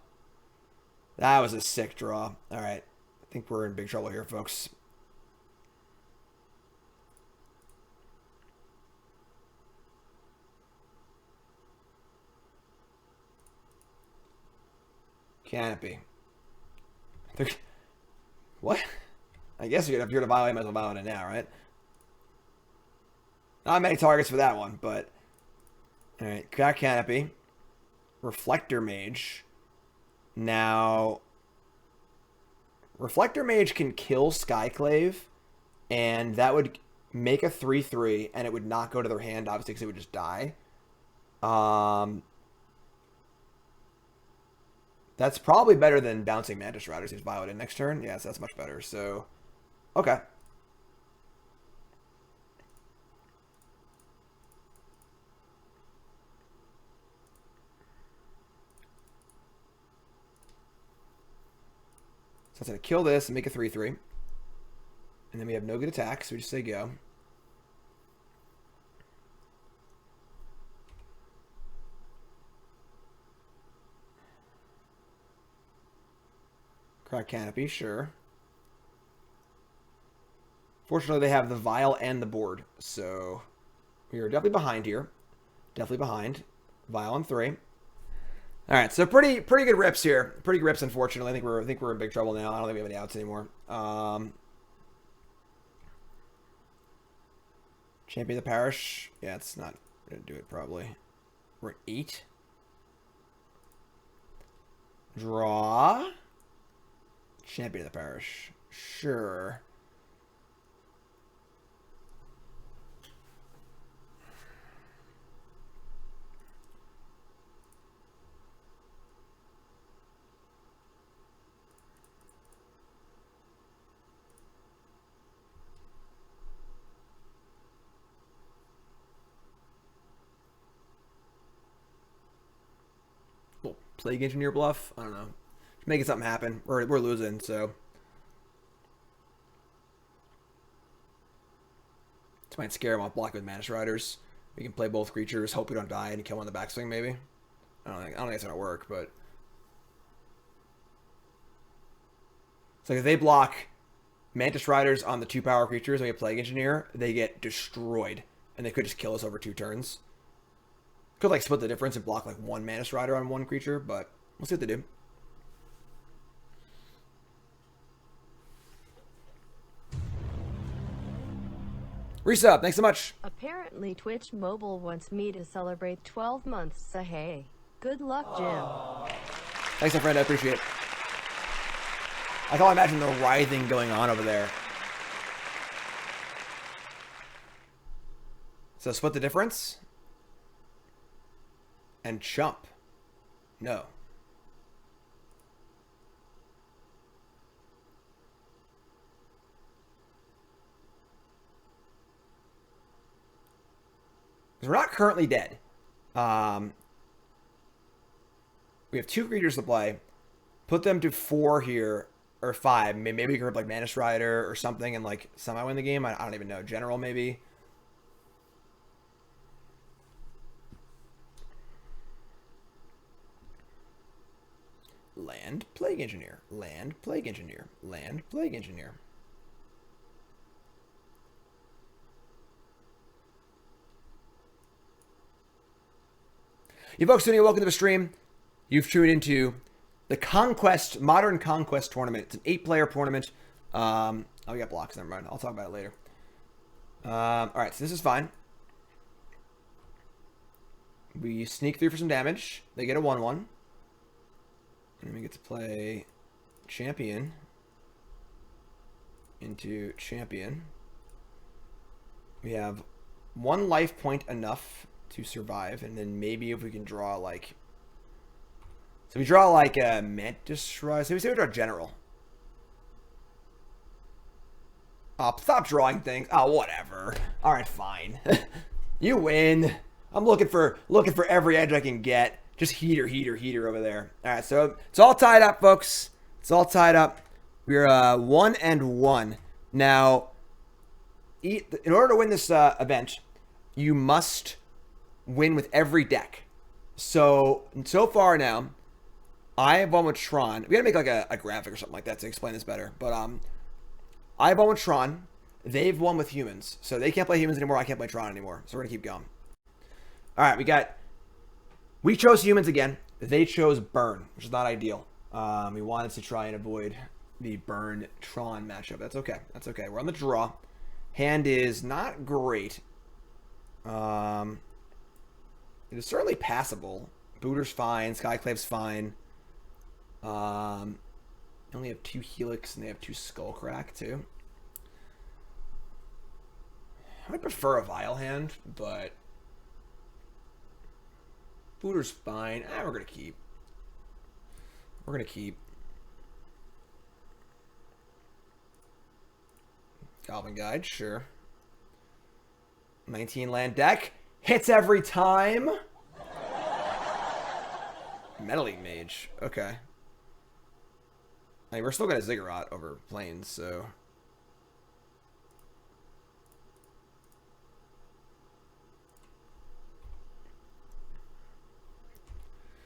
That was a sick draw. Alright. I think we're in big trouble here, folks. Canopy. What? I guess if you're to violate, might as well violate it now, right? Not many targets for that one, but... Alright, crack Canopy. Reflector Mage. Now... Reflector Mage can kill Skyclave, and that would make a 3/3, and it would not go to their hand, obviously, because it would just die. That's probably better than bouncing Mantis Riders. He's Violet next turn. Yes, that's much better. So, okay. So it's going to kill this and make a 3/3. And then we have no good attack, so we just say go. Crack Canopy, sure. Fortunately, they have the Vial and the board, so we are definitely behind here. Definitely behind. Vial on 3. All right, so pretty good rips here. Pretty good rips, unfortunately. I think we're in big trouble now. I don't think we have any outs anymore. Champion of the Parish. Yeah, it's not gonna do it probably. We're at 8. Draw. Champion of the Parish. Sure. Well, Plague Engineer bluff? I don't know. Just making something happen. We're losing, so. This might scare him off blocking with Mantis Riders. We can play both creatures, hope we don't die, and kill him on the backswing, maybe. I don't think it's gonna work, but. So if they block Mantis Riders on the 2-power creatures and we have Plague Engineer, they get destroyed. And they could just kill us over 2 turns. Could like split the difference and block like 1 Mantis Rider on 1 creature, but we'll see what they do. Resub, thanks so much. Apparently Twitch Mobile wants me to celebrate 12 months, so hey. Good luck, Jim. Thanks, my friend, I appreciate it. I can only imagine the writhing going on over there. So split the difference. And chump. No. Because we're not currently dead. We have 2 creatures to play. Put them to 4 here. or 5. Maybe we could have like Mana Strider or something and like somehow win the game. I don't even know. General maybe. Land, Plague Engineer. Land, Plague Engineer. Land, Plague Engineer. You folks tuning in, welcome to the stream. You've tuned into the Modern Conquest Tournament. It's an 8-player tournament. Oh, we got blocks. Never mind. I'll talk about it later. All right, so this is fine. We sneak through for some damage. They get a 1/1. And we get to play champion into champion. We have 1 life point enough to survive, and then maybe if we can draw like, so we draw like a Mantis Rise. So we say we draw General. Stop drawing things. Oh, whatever. All right, fine. You win. I'm looking for every edge I can get. Just heater over there. All right, so it's all tied up, folks. It's all tied up. We're 1-1 now. In order to win this event, you must win with every deck. So far now, I have won with Tron. We gotta make like a graphic or something like that to explain this better. But I have won with Tron. They've won with humans. So they can't play humans anymore. I can't play Tron anymore. So we're gonna keep going. All right, we chose humans again. They chose Burn, which is not ideal. We wanted to try and avoid the Burn Tron matchup. That's okay. That's okay. We're on the draw. Hand is not great. It is certainly passable. Booter's fine. Skyclave's fine. They only have 2 Helix and they have 2 Skullcrack too. I prefer a Vile hand, but Booter's fine. We're gonna keep. We're gonna keep. Goblin Guide, sure. 19 land deck. Hits every time. Meddling Mage. Okay. I mean, we're still gonna Ziggurat over Plains, so.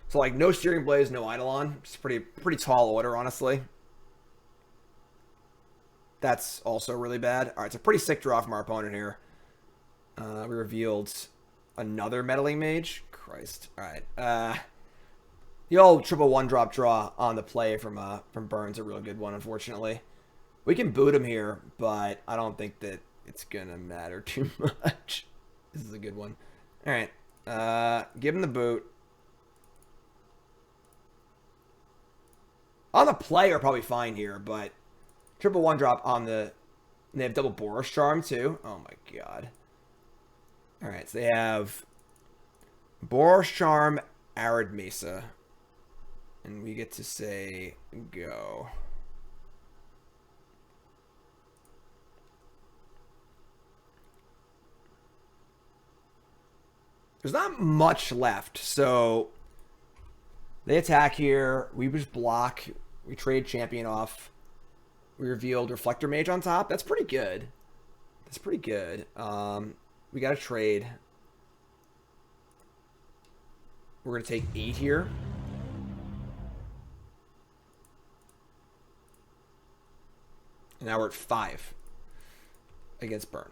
So like no Steering Blaze, no Eidolon. It's pretty tall order, honestly. That's also really bad. All right, it's a pretty sick draw from our opponent here. We revealed another Meddling Mage. Christ. All right. The old triple 1-drop draw on the play from Burns, a real good one, unfortunately. We can boot him here, but I don't think that it's gonna matter too much. This is a good one. All right. Give him the boot. On the play are probably fine here, but triple 1-drop on the... And they have double Boros Charm, too. Oh, my God. All right, so they have Boros Charm, Arid Mesa. And we get to say go. There's not much left, so... They attack here. We just block. We trade champion off. We revealed Reflector Mage on top. That's pretty good. That's pretty good. We got to trade. We're going to take 8 here. And now we're at 5 against Burn.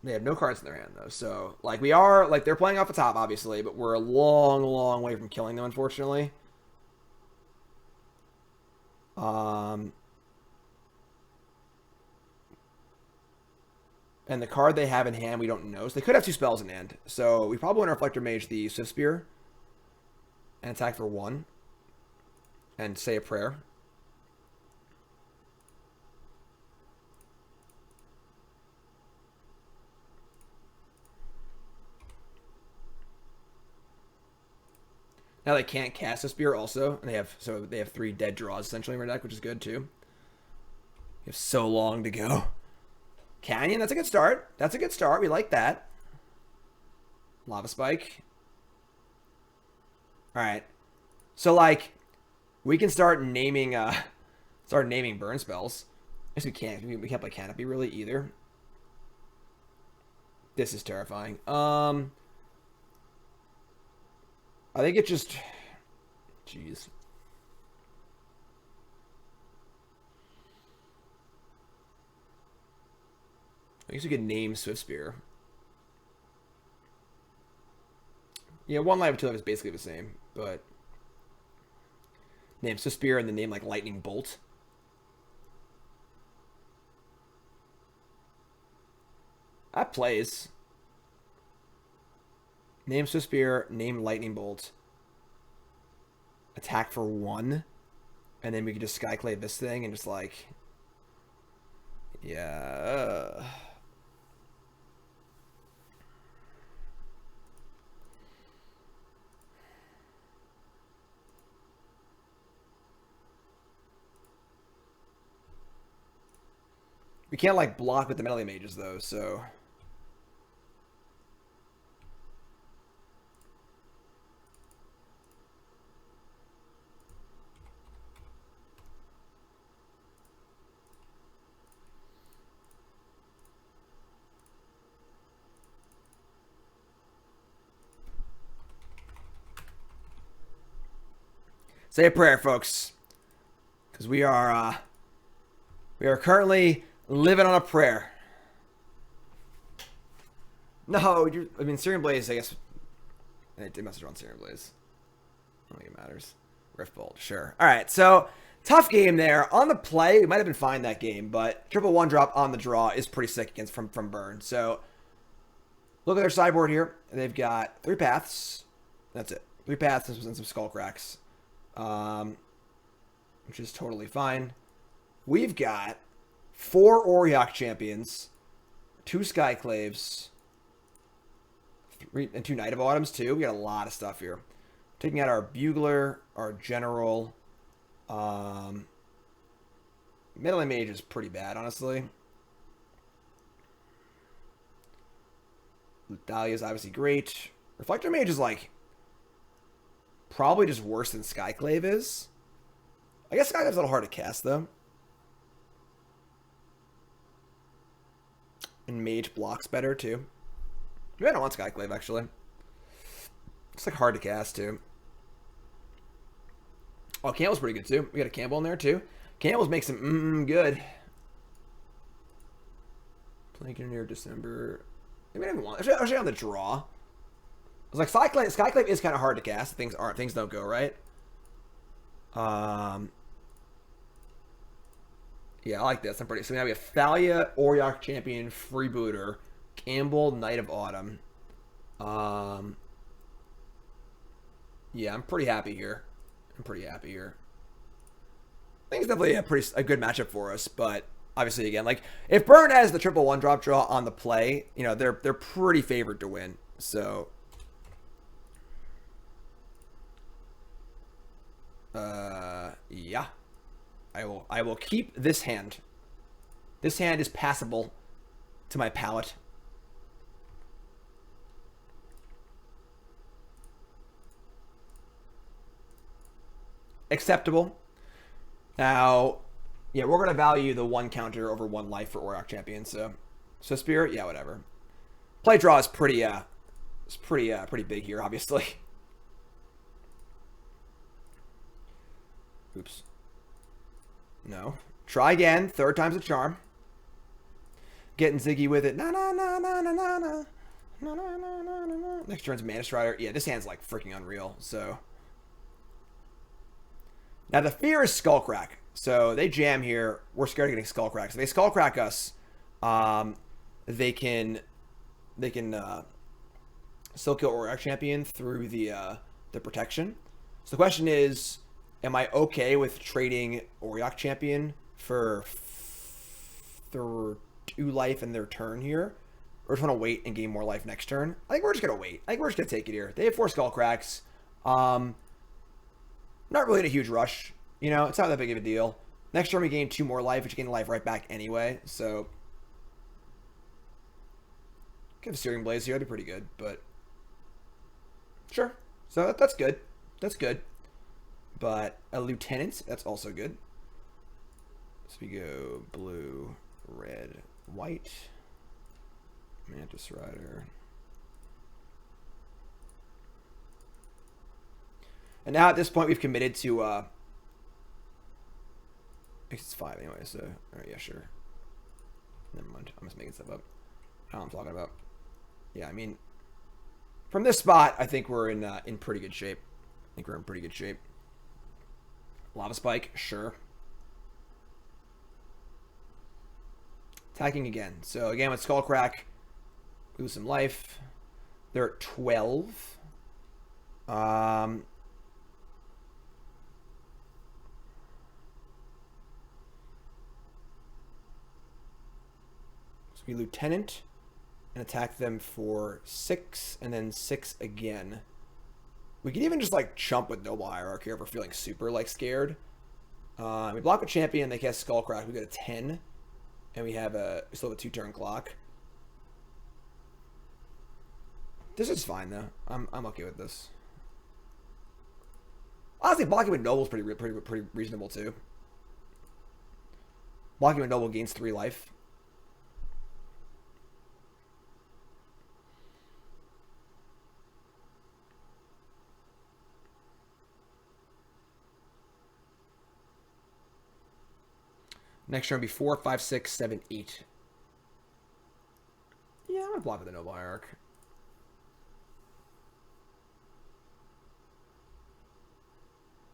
They have no cards in their hand, though. So, like, we are... Like, they're playing off the top, obviously. But we're a long, long way from killing them, unfortunately. And the card they have in hand, we don't know. So, they could have 2 spells in hand. So, we probably want to Reflector Mage the Swift Spear. And attack for 1. And say a prayer. Now they can't cast a spear also, and they have 3 dead draws essentially in their deck, which is good too. You have so long to go. Canyon, that's a good start. That's a good start. We like that. Lava Spike. All right. So like, we can start naming Start naming burn spells. I guess we can't. We can't play Canopy really either. This is terrifying. I think it just... Jeez. I guess we could name Swift Spear. Yeah, 1 life and 2 life is basically the same, but... Name Swift Spear and then name like Lightning Bolt. That plays. Name Swift Spear, name Lightning Bolt. Attack for 1. And then we can just Skyclave this thing and just like... Yeah. We can't like block with the melee mages though, so... Say a prayer, folks, because we are currently living on a prayer. No, I mean Searing Blaze. I guess I did message on Searing Blaze. I don't think it matters. Rift Bolt, sure. All right, so tough game there on the play. We might have been fine that game, but triple 1-drop on the draw is pretty sick against from burn. So look at their sideboard here. They've got 3 paths. That's it. 3 paths and some skull cracks. Which is totally fine. We've got 4 Auriok champions, 2 Skyclaves, 3 and 2 Knight of Autumns too. We got a lot of stuff here. Taking out our Bugler, our General. Melee Mage is pretty bad, honestly. Dahlia is obviously great. Reflector Mage is like probably just worse than Skyclave is. I guess Skyclave's a little hard to cast though. And Mage blocks better too. Maybe I don't want Skyclave actually. It's like hard to cast too. Oh, Campbell's pretty good too. We got a Campbell in there too. Campbell's makes him good. Playing near December. Maybe I didn't want. Actually on the draw. I was like Skyclave is kind of hard to cast. Things don't go right. Yeah, I like this. I'm pretty. So now we have Thalia, Auriok champion, freebooter, Campbell, Knight of Autumn. Yeah, I'm pretty happy here. I think it's definitely a good matchup for us, but obviously again, like if Burn has the triple 1-drop draw on the play, you know they're pretty favored to win. So. Yeah. I will keep this hand. This hand is passable to my palate. Acceptable. Now, yeah, we're gonna value the 1 counter over 1 life for Auriok champion. So Spirit, yeah, whatever. Play draw is pretty big here, obviously. Oops. No. Try again. 3rd time's a charm. Getting Ziggy with it. Na na na na na na na. Na na na na na na. Next turn's Mana Strider. Yeah, this hand's like freaking unreal. So now the fear is Skullcrack. So they jam here. We're scared of getting Skullcrack. So they Skullcrack us. They can still kill Auriok champion through the protection. So the question is, am I okay with trading Auriok champion for 2 life in their turn here? Or just want to wait and gain more life next turn? I think we're just going to wait. I think we're just going to take it here. They have 4 Skullcracks. Not really in a huge rush. You know, it's not that big of a deal. Next turn we gain 2 more life, which gain life right back anyway. So, give a Searing Blaze here. That'd be pretty good, but sure. So that's good. That's good. But a Lieutenant, that's also good. So we go blue, red, white. Mantis Rider. And now at this point we've committed to it's 5 anyway, so alright, yeah, sure. Never mind. I'm just making stuff up. I don't know what I'm talking about. Yeah, I mean, from this spot, I think we're in pretty good shape. I think we're in pretty good shape. Lava Spike, sure. Attacking again. So again with Skullcrack, lose some life. They're at 12. So we Lieutenant and attack them for 6 and then 6 again. We can even just like chump with Noble Hierarchy if we're feeling super like scared. We block with Champion, they cast Skullcrack, we go to 10. And we still have a 2-turn clock. This is fine though. I'm okay with this. Honestly, blocking with Noble is pretty reasonable too. Blocking with Noble gains 3 life. Next turn will be 4, 5, 6, 7, 8. Yeah, I'm gonna block with the Noble Hierarch.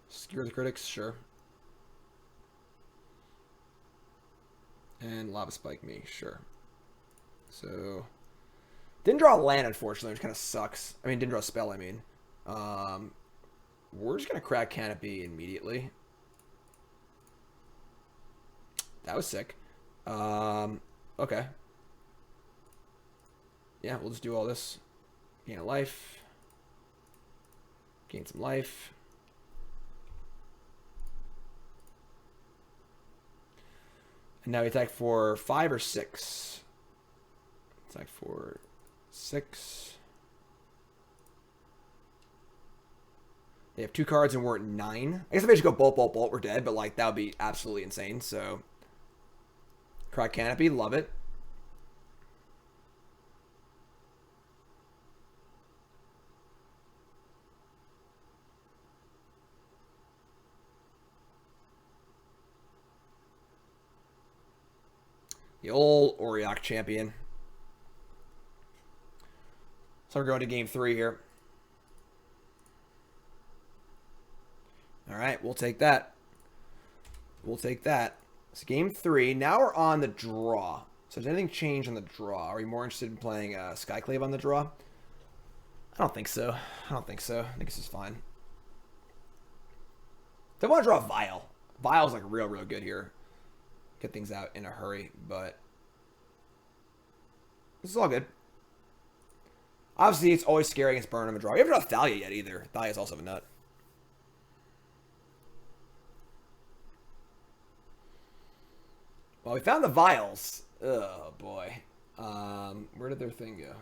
Skewer the Critics, sure. And Lava Spike me, sure. So didn't draw a land, unfortunately, which kind of sucks. I mean, didn't draw a spell, I mean. We're just gonna crack Canopy immediately. That was sick. Okay. Yeah, we'll just do all this. Gain a life. Gain some life. And now we attack for 5 or 6. Attack for 6. They have 2 cards and we're at 9. I guess if I should go bolt, bolt, bolt, we're dead, but like that would be absolutely insane, so. Crack Canopy, love it. The old Auriok champion. So we're going to game 3 here. All right, we'll take that. We'll take that. So game 3. Now we're on the draw. So does anything change on the draw? Are we more interested in playing Skyclave on the draw? I don't think so. I don't think so. I think this is fine. They want to draw Vial. Vial's like real good here. Get things out in a hurry, but this is all good. Obviously, it's always scary against Burn on the draw. We haven't drawn Thalia yet either. Thalia's also a nut. Well, we found the vials. Oh, boy. Where did their thing go?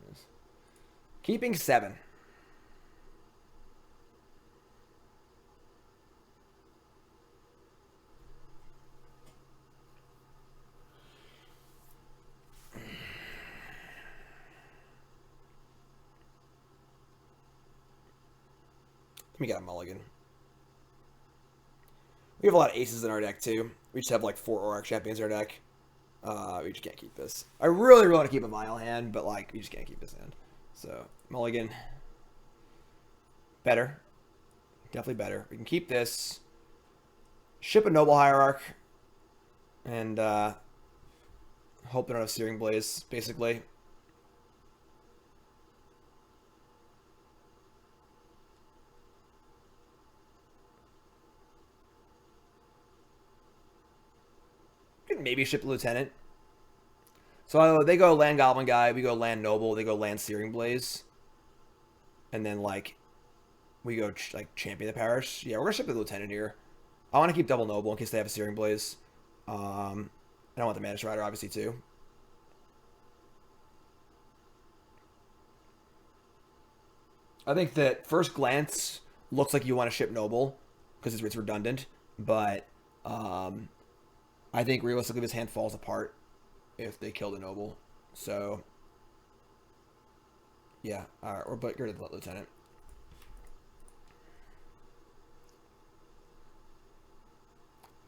Yes. Keeping 7. Let me get a mulligan. We have a lot of aces in our deck, too. We just have, like, 4 Auriok Champions in our deck. We just can't keep this. I really want to keep a Vial hand, but, like, we just can't keep this hand. So, mulligan. Better. Definitely better. We can keep this. Ship a Noble Hierarch. And, hope they don't have Searing Blaze, basically. Maybe ship the Lieutenant. So they go land Goblin guy, we go land Noble, they go land Searing Blaze. And then, like, we go, like, Champion the Parish. Yeah, we're going to ship the Lieutenant here. I want to keep double Noble in case they have a Searing Blaze. I don't want the Mantis Rider, obviously, too. I think that first glance looks like you want to ship Noble because it's redundant. But, I think realistically this hand falls apart if they kill the noble. So, yeah. Alright, or but you're the lieutenant.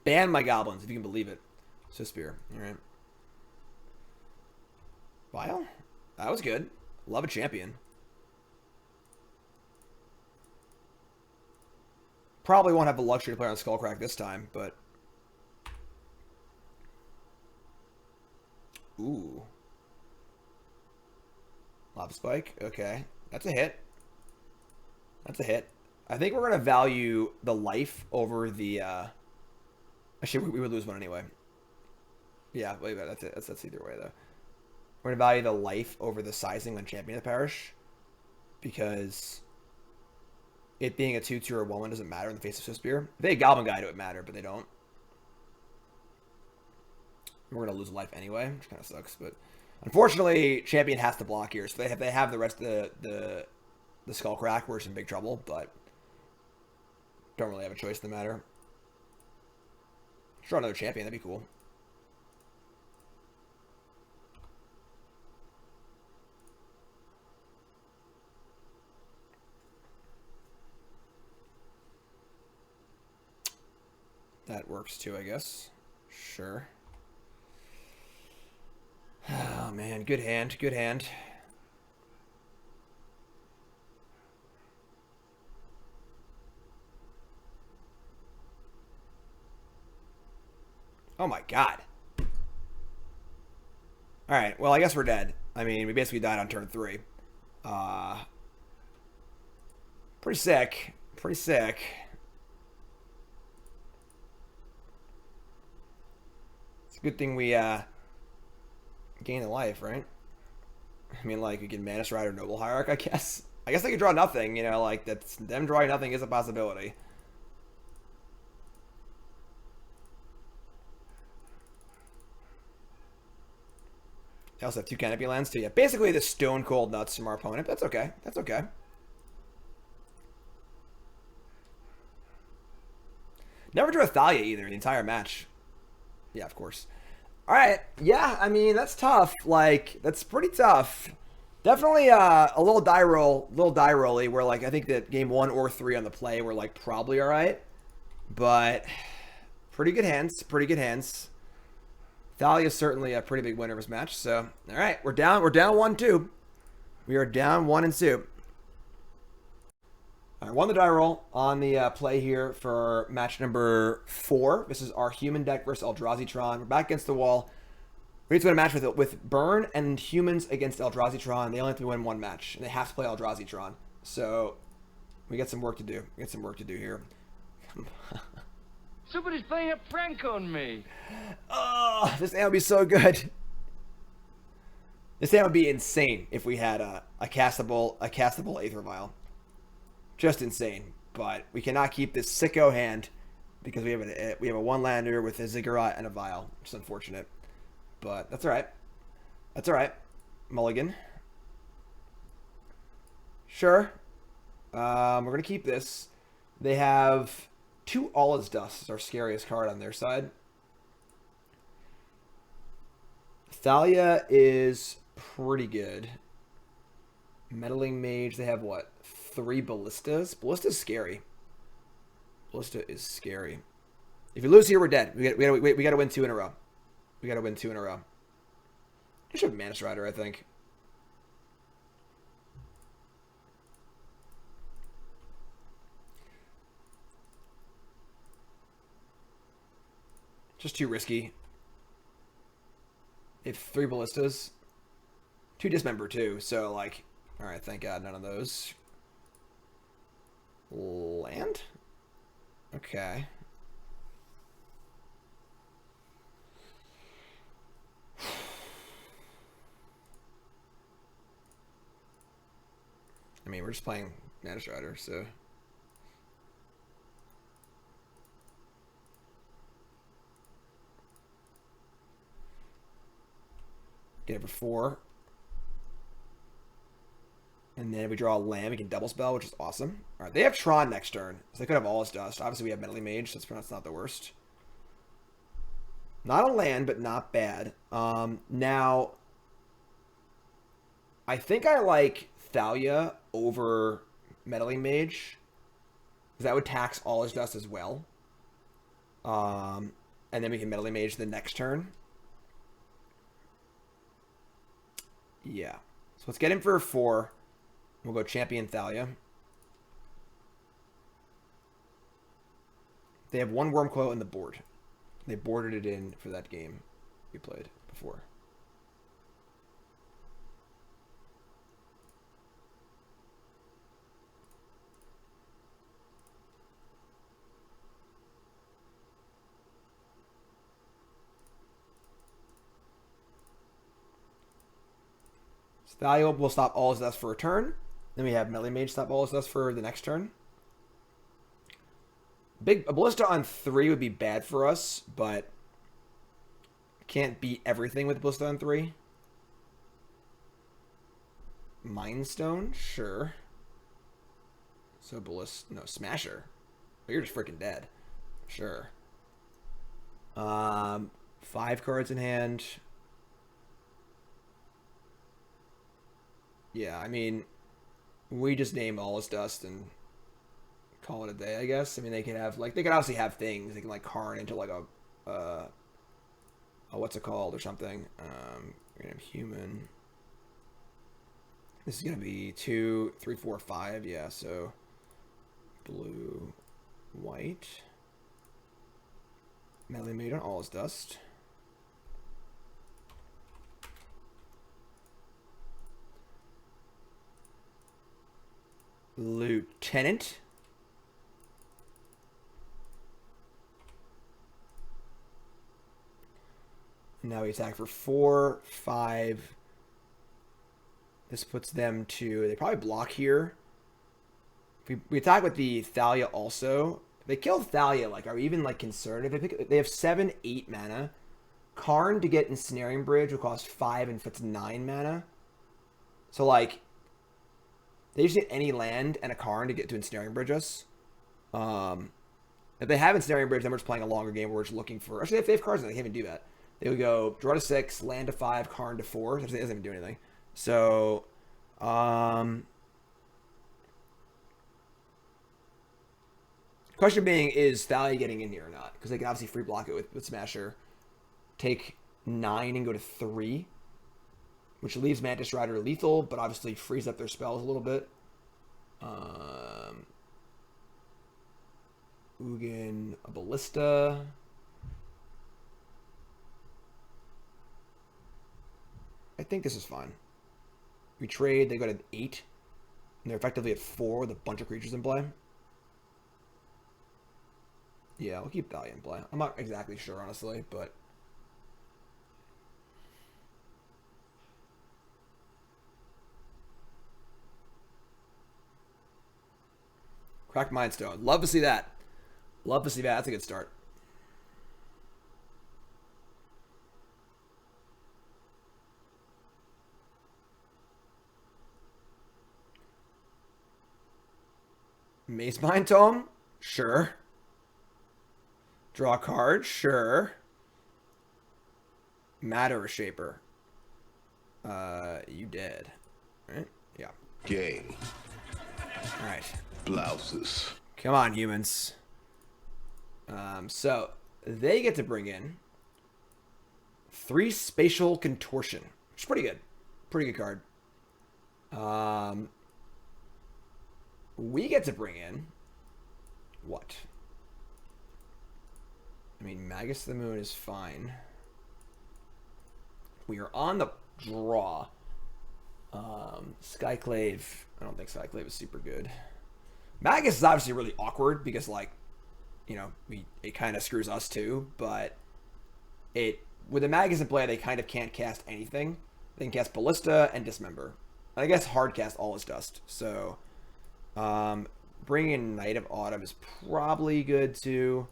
Ban my goblins, if you can believe it. So Spear. Alright. Vial? That was good. Love a champion. Probably won't have the luxury to play on Skullcrack this time, but... Ooh. Lava Spike. Okay. That's a hit. That's a hit. I think we're going to value the life over the... Actually, we would lose one anyway. Yeah, wait, that's it. That's either way, though. We're going to value the life over the sizing on Champion of the Parish. Because... it being a 2-2 or 1-1 doesn't matter in the face of Swift Spear. If they had Goblin Guide, it would matter, but they don't. We're going to lose life anyway, which kind of sucks. But unfortunately, Champion has to block here. So they have the rest of the Skullcrack, we're in big trouble, but don't really have a choice in the matter. Draw another Champion, that'd be cool. That works too, I guess. Sure. Oh, man. Good hand. Good hand. Oh, my God. All right. Well, I guess we're dead. I mean, we basically died on turn 3. Pretty sick. Pretty sick. Good thing we gain a life, right? I mean, like, we can Manus Rider Noble Hierarch, I guess. I guess they could draw nothing, you know, like, that's them drawing nothing is a possibility. They also have 2 Canopy lands, too. Yeah, basically the stone cold nuts from our opponent. That's okay. That's okay. Never drew a Thalia either the entire match. Yeah, of course. All right. Yeah, I mean, that's tough. Like, that's pretty tough. Definitely a little die rolly where, like, I think that game 1 or 3 on the play were, like, probably all right. But pretty good hands. Pretty good hands. Thalia is certainly a pretty big winner of his match. So, all right. We're down 1-2. We are down 1-2. I won the die roll on the play here for match number 4. This is our human deck versus Eldrazi Tron. We're back against the wall. We need to win a match with Burn and humans against Eldrazi Tron. They only have to win 1 match, and they have to play Eldrazi Tron. So we got some work to do. We got some work to do here. Somebody's playing a prank on me. Oh, this hand would be so good. This hand would be insane if we had a castable Aether Vial. Just insane, but we cannot keep this sicko hand because we have a 1-lander with a Ziggurat and a Vial, which is unfortunate. But that's all right. That's all right. Mulligan. Sure. We're gonna keep this. They have 2 All Is Dust as our scariest card on their side. Thalia is pretty good. Meddling Mage. They have what? 3 Ballistas. Ballista's scary. Ballista is scary. If you lose here, we're dead. We got to win 2 in a row. We got to win 2 in a row. I should have Manus Rider, I think. Just too risky. They have 3 Ballistas. 2 Dismember, too. So, like, alright, thank God, none of those. Land? Okay. I mean, we're just playing Manus Rider, so... Get it for 4. And then if we draw a land, we can double spell, which is awesome. All right, they have Tron next turn, so they could have All Is Dust. Obviously, we have Meddling Mage, so that's not the worst. Not a land, but not bad. Now, I think I like Thalia over Meddling Mage, because that would tax all his dust as well. And then we can Meddling Mage the next turn. Yeah. So let's get him for a 4. We'll go Champion Thalia. They have 1 Wurmcoil in the board. They boarded it in for that game we played before. Thalia will stop all his dust for a turn. Then we have Meddling Mage stop all his dust for the next turn. A Ballista on 3 would be bad for us, but can't beat everything with Ballista on 3. Mind Stone, sure. So Ballista, no, Smasher. Oh, you're just freaking dead. Sure. 5 cards in hand. Yeah, I mean, we just name all his dust and call it a day, I guess. I mean, they could have, like, they could obviously have things. They can, like, Karn into, like, a what's it called or something. We're gonna have human. This is gonna be 2, 3, 4, 5. Yeah, so blue, white. Meddling Mage on all his dust. Lieutenant. Now we attack for 4, 5. This puts them to... They probably block here. If we attack with the Thalia also. If they kill Thalia, like, are we even, like, concerned? If they have 7, 8 mana. Karn to get Ensnaring Bridge will cost 5 and puts 9 mana. So, like... They just get any land and a Karn to get to Ensnaring Bridge us. If they have Ensnaring Bridge, then we're just playing a longer game where we're just looking for... Actually, they have 5 cards and they can't even do that. They would go draw to 6, land to 5, Karn to 4. Actually, it doesn't even do anything. So, question being, is Thalia getting in here or not? Because they can obviously free block it with Smasher. Take 9 and go to 3. Which leaves Mantis Rider lethal, but obviously frees up their spells a little bit. Ugin, a Ballista. I think this is fine. We trade, they go to 8. And they're effectively at 4 with a bunch of creatures in play. Yeah, we'll keep Thalia in play. I'm not exactly sure, honestly, but... Cracked Mind Stone. Love to see that. Love to see that. That's a good start. Maze Mind Tome? Sure. Draw a card? Sure. Matter Shaper. You dead. Right? Yeah. Game. Alright. Blouses. Come on, humans. So they get to bring in 3 Spatial Contortion, which is pretty good. Pretty good card. We get to bring in what? I mean, Magus of the Moon is fine. We are on the draw. Skyclave. I don't think Skyclave is super good. Magus is obviously really awkward because, like, you know, it kind of screws us too, but with the Magus in play, they kind of can't cast anything. They can cast Ballista and Dismember. And I guess hard cast all his dust. So, bringing in Knight of Autumn is probably good too.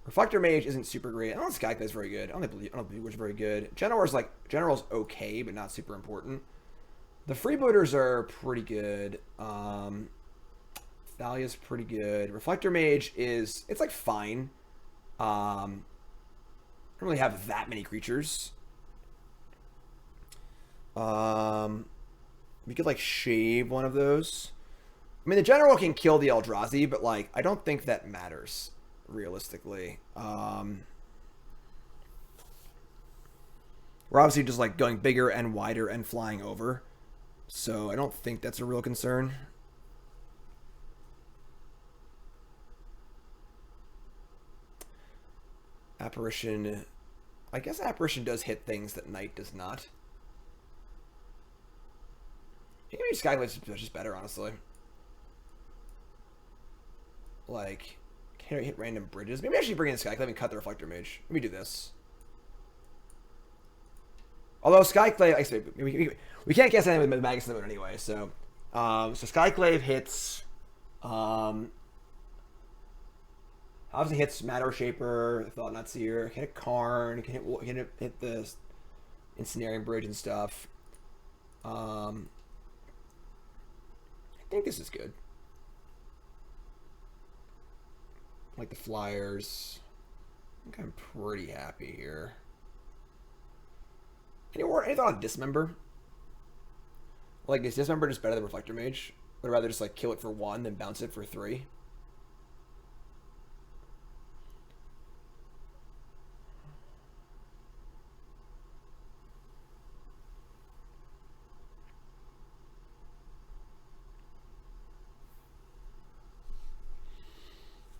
Reflector Mage isn't super great. I don't think Skyclave is very good. I don't think Bleedwar's very good. General's okay, but not super important. The Freebooters are pretty good. Thalia's pretty good. Reflector Mage it's like fine. don't really have that many creatures. We could like shave one of those. I mean, the general can kill the Eldrazi, but like I don't think that matters realistically. We're obviously just like going bigger and wider and flying over, so I don't think that's a real concern. Apparition. I guess Apparition does hit things that Night does not. I think maybe Skyclave is just better, honestly. Like, can I hit random bridges? Maybe I should bring in Skyclave and cut the Reflector Mage. Let me do this. Although Skyclave, we can't cast anything with Magus in the Moon anyway, so Skyclave hits, obviously hits Matter Shaper, Thought-Knot Seer, can hit Karn, can hit the Ensnaring Bridge and stuff. I think this is good. Like the Flyers. I think I'm pretty happy here. Any thought on Dismember? Like, is Dismember just better than Reflector Mage? Would I rather just like kill it for 1 than bounce it for 3?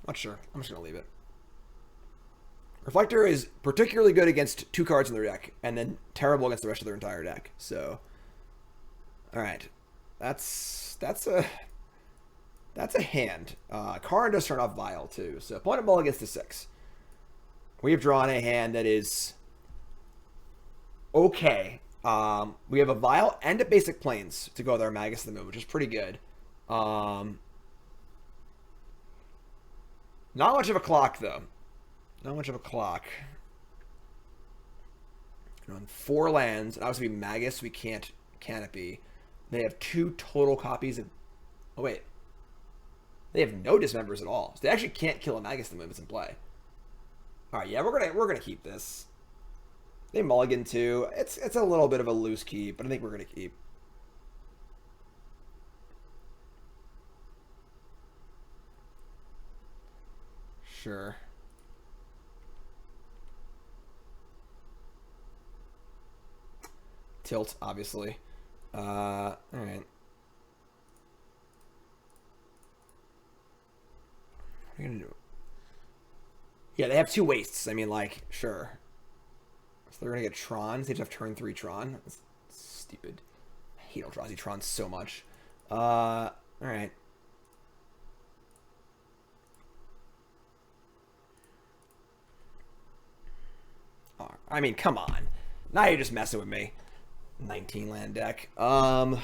Not sure. I'm just gonna leave it. Reflector is particularly good against 2 cards in their deck, and then terrible against the rest of their entire deck. So, all right, that's a hand. Karn does turn off Vial too. So opponent mulligans to 6. We have drawn a hand that is okay. We have a Vial and a basic Plains to go with our Magus of the Moon, which is pretty good. Not much of a clock though. Not much of a clock. On 4 lands, and obviously Magus, we can't Canopy. They have 2 total copies of. Oh wait, they have no Dismembers at all. So they actually can't kill a Magus the moment it's in play. All right, yeah, we're gonna keep this. They mulligan too. It's a little bit of a loose keep, but I think we're gonna keep. Sure. Tilt, obviously. All right. What are you gonna do? Yeah, they have 2 wastes. I mean, like, sure. So they're gonna get Tron. They just have turn 3 Tron. That's stupid. I hate Eldrazi Tron so much. All right. Oh, I mean, come on. Now you're just messing with me. 19 land deck. Probably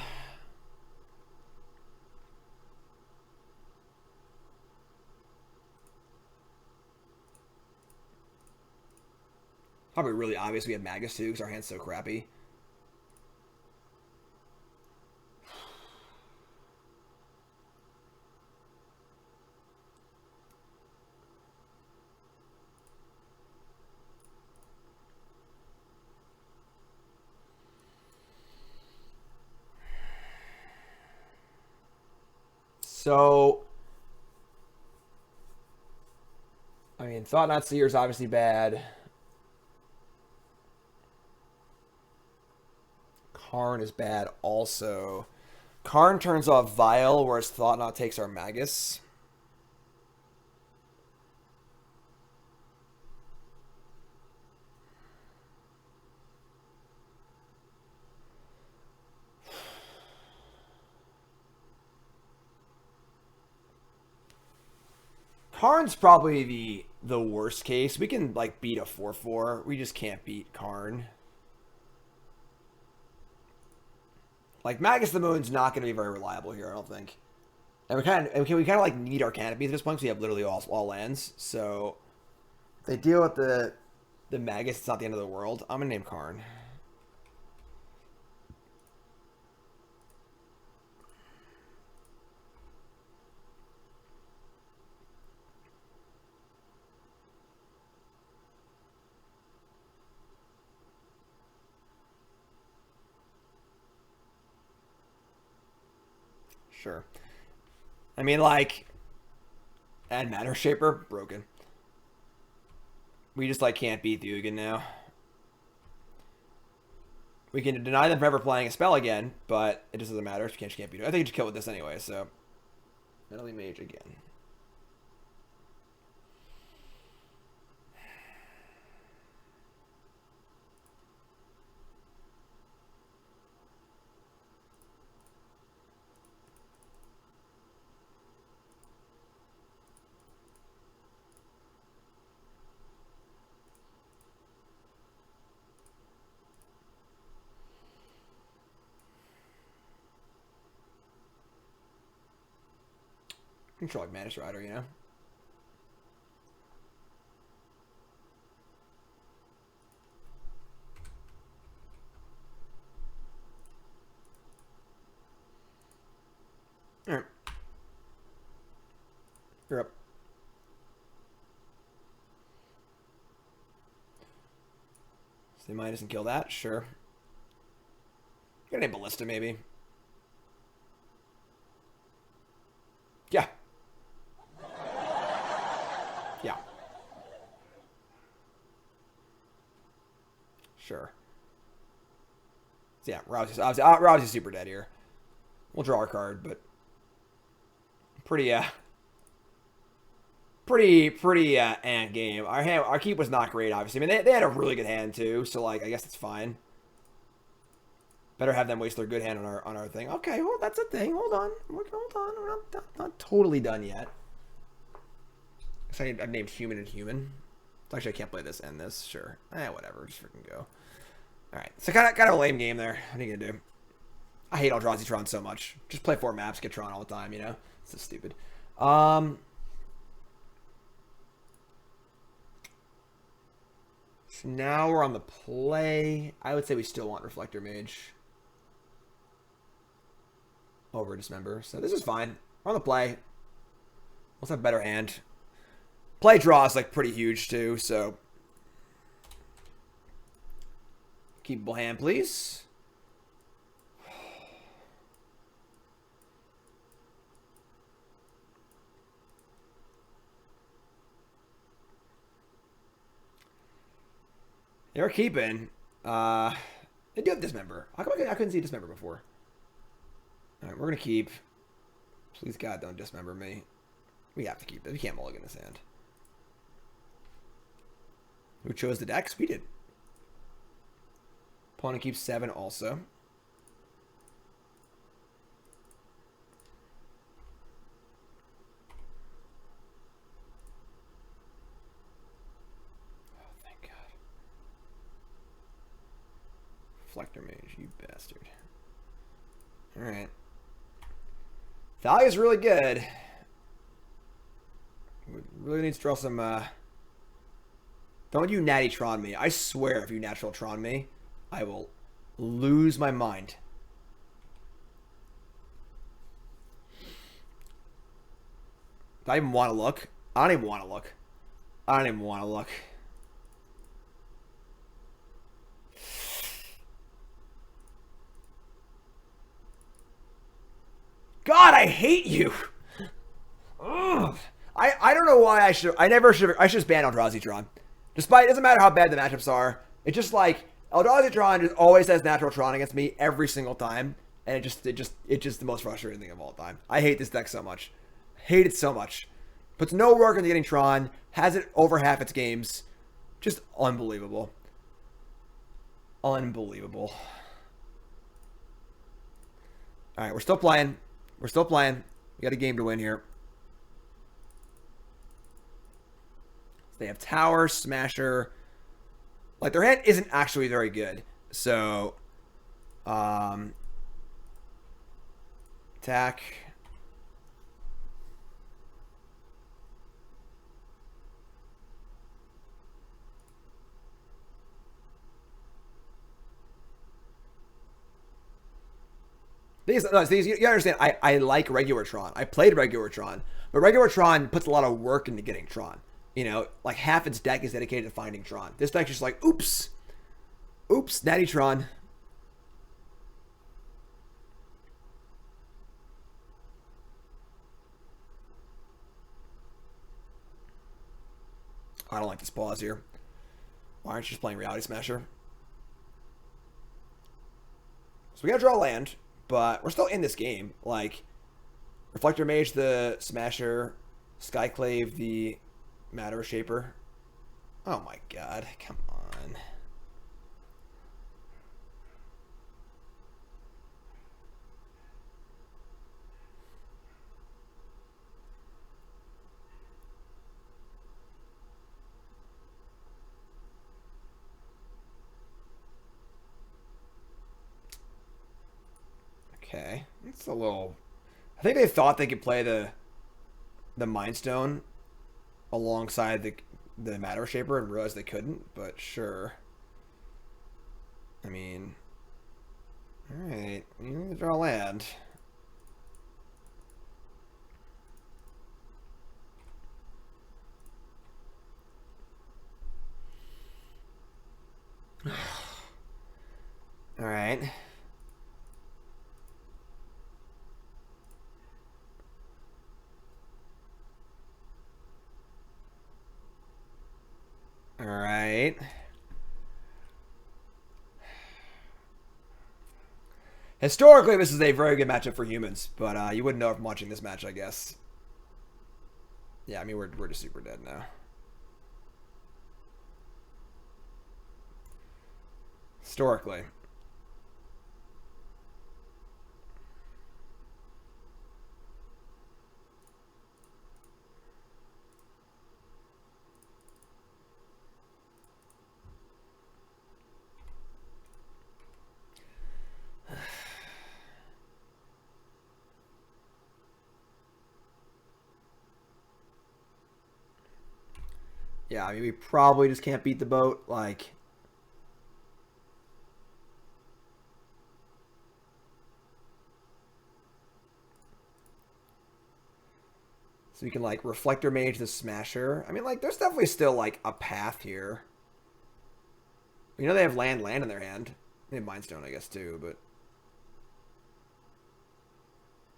really obvious we have Magus too because our hand's so crappy. So, I mean, Thought-Knot Seer is obviously bad. Karn is bad also. Karn turns off Vial, whereas Thought-Knot takes our Magus. Karn's probably the worst case. We can like beat a 4/4. We just can't beat Karn. Like Magus the Moon's not going to be very reliable here, I don't think. And we kind of like need our canopies at this point because we have literally all lands. So if they deal with the Magus, it's not the end of the world. I'm gonna name Karn. Sure. I mean, like, and Matter Shaper, broken. We just, like, can't beat the Ugin now. We can deny them from ever playing a spell again, but it just doesn't matter. She can't beat it. I think you just kill with this anyway, so. Metal Mage again. Control like Mantis Rider, you know? Alright. You're up. So they might just kill that, sure. Got a Ballista, maybe. Yeah. Yeah. Sure. So yeah, we're obviously super dead here. We'll draw our card, but pretty ant game. Our keep was not great, obviously. I mean, they had a really good hand too, so like I guess it's fine. Better have them waste their good hand on our thing. Okay, well that's a thing. Hold on, we're not totally done yet. So I've named human and human. Actually, I can't play this and this. Sure, whatever. Just freaking go. All right, so kind of a lame game there. What are you gonna do? I hate Eldrazi Tron so much. Just play 4 maps, get Tron all the time. You know, it's so stupid. So now we're on the play. I would say we still want Reflector Mage over Dismember. So this is fine. We're on the play. Let's have a better hand. Play draw is like pretty huge too, so keepable hand, please. They're keeping. They do have Dismember. How come I couldn't see Dismember before? All right, we're gonna keep. Please God, don't Dismember me. We have to keep it. We can't mulligan this hand. Who chose the decks? We did. Opponent keeps 7 also. Oh, thank God. Reflector Mage, you bastard. Alright. Thalia's really good. We really need to draw some, Don't you Natty Tron me. I swear if you Natural Tron me, I will lose my mind. Do I even want to look? I don't even want to look. I don't even want to look. God, I hate you. Ugh. I don't know why I should just ban Eldrazi Tron. Despite, it doesn't matter how bad the matchups are. It's just like, Eldrazi Tron just always has natural Tron against me every single time. And it's just the most frustrating thing of all time. I hate this deck so much. Hate it so much. Puts no work into getting Tron. Has it over half its games. Just unbelievable. Unbelievable. Alright, we're still playing. We're still playing. We got a game to win here. They have Tower, Smasher. Like, their hand isn't actually very good. So, attack. You understand, I like regular Tron. I played regular Tron. But regular Tron puts a lot of work into getting Tron. You know, like half its deck is dedicated to finding Tron. This deck's just like, oops. Oops, Natty Tron. I don't like this pause here. Why aren't you just playing Reality Smasher? So we gotta draw land, but we're still in this game. Like, Reflector Mage the Smasher, Skyclave the Matter Shaper. Oh my god, come on. Okay, it's a little... I think they thought they could play the Mind Stone alongside the Matter Shaper and realized they couldn't, but sure. I mean... Alright, you need to draw land. Alright. Alright. Historically, this is a very good matchup for humans, but you wouldn't know from watching this match, I guess. Yeah, I mean, we're just super dead now. Historically. Yeah, I mean, we probably just can't beat the boat. Like, so we can, like, Reflector Mage the Smasher. I mean, like, there's definitely still, like, a path here. You know they have land in their hand. They have Mind Stone, I guess, too, but...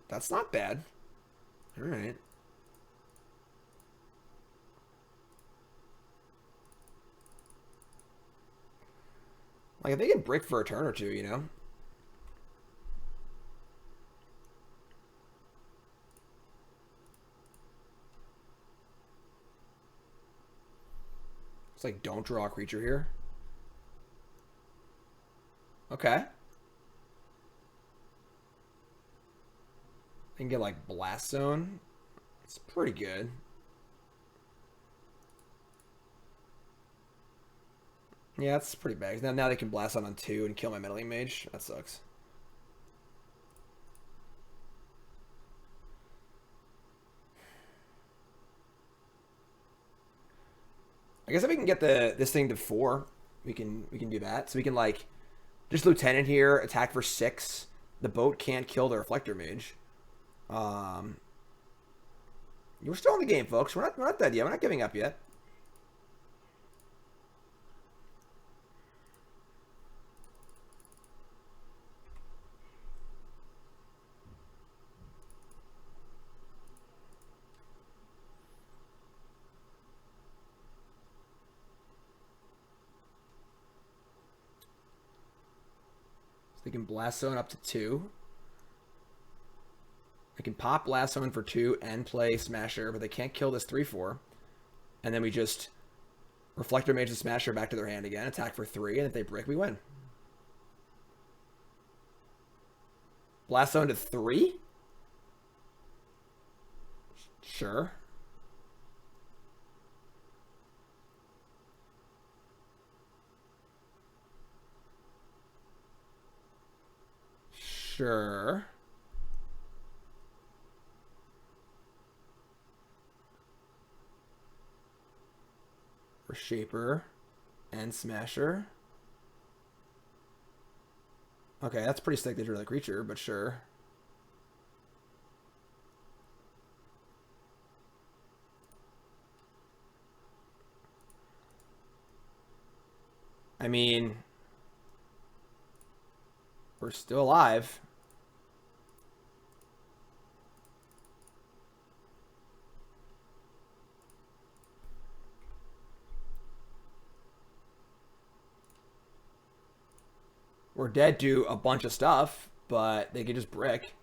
That's not bad. Alright. Like, if they can brick for a turn or two, you know? It's like, don't draw a creature here. Okay. They can get, like, Blast Zone. It's pretty good. Yeah, that's pretty bad. Now they can Blast on 2 and kill my Meddling Mage. That sucks. I guess if we can get this thing to 4, we can do that. So we can, like, just Lieutenant here, attack for 6. The boat can't kill the Reflector Mage. We're still in the game, folks. We're not dead yet. We're not giving up yet. They can Blast Zone up to 2. They can pop Blast Zone for 2 and play Smasher, but they can't kill this 3/4. And then we just Reflector Mage the Smasher back to their hand again, attack for 3, and if they brick, we win. Blast Zone to 3? Sure. Sure. For Shaper and Smasher. Okay, that's pretty sick. They drew the creature, but sure. I mean, we're still alive. We're dead to a bunch of stuff, but they can just brick.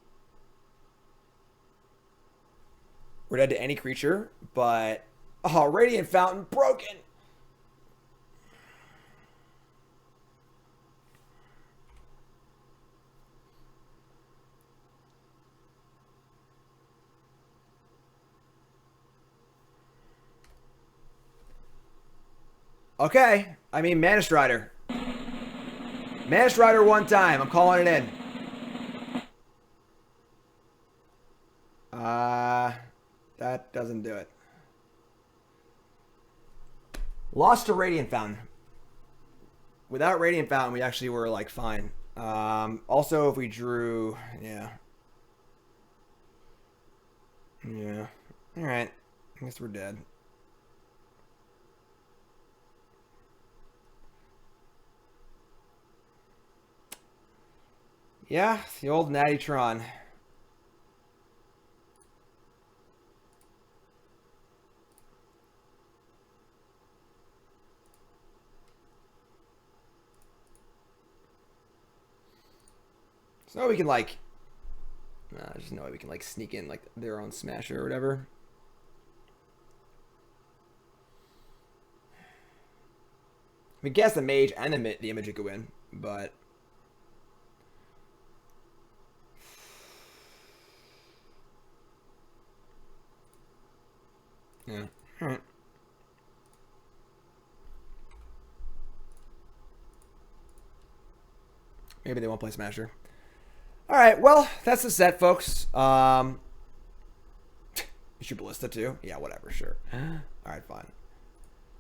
We're dead to any creature, but... Oh, Radiant Fountain broken! Okay, I mean Mana Strider. Mana Strider one time, I'm calling it in. That doesn't do it. Lost to Radiant Fountain. Without Radiant Fountain, we actually were like fine. Also, if we drew, yeah. All right, I guess we're dead. Yeah, the old Natty Tron. So we can like, there's no way we can like sneak in like their own Smasher or whatever. I mean, guess the Mage and the Image could win, but. Yeah. All right. Maybe they won't play Smasher. All right. Well, that's the set, folks. You should Ballista too. Yeah. Whatever. Sure. All right. Fine.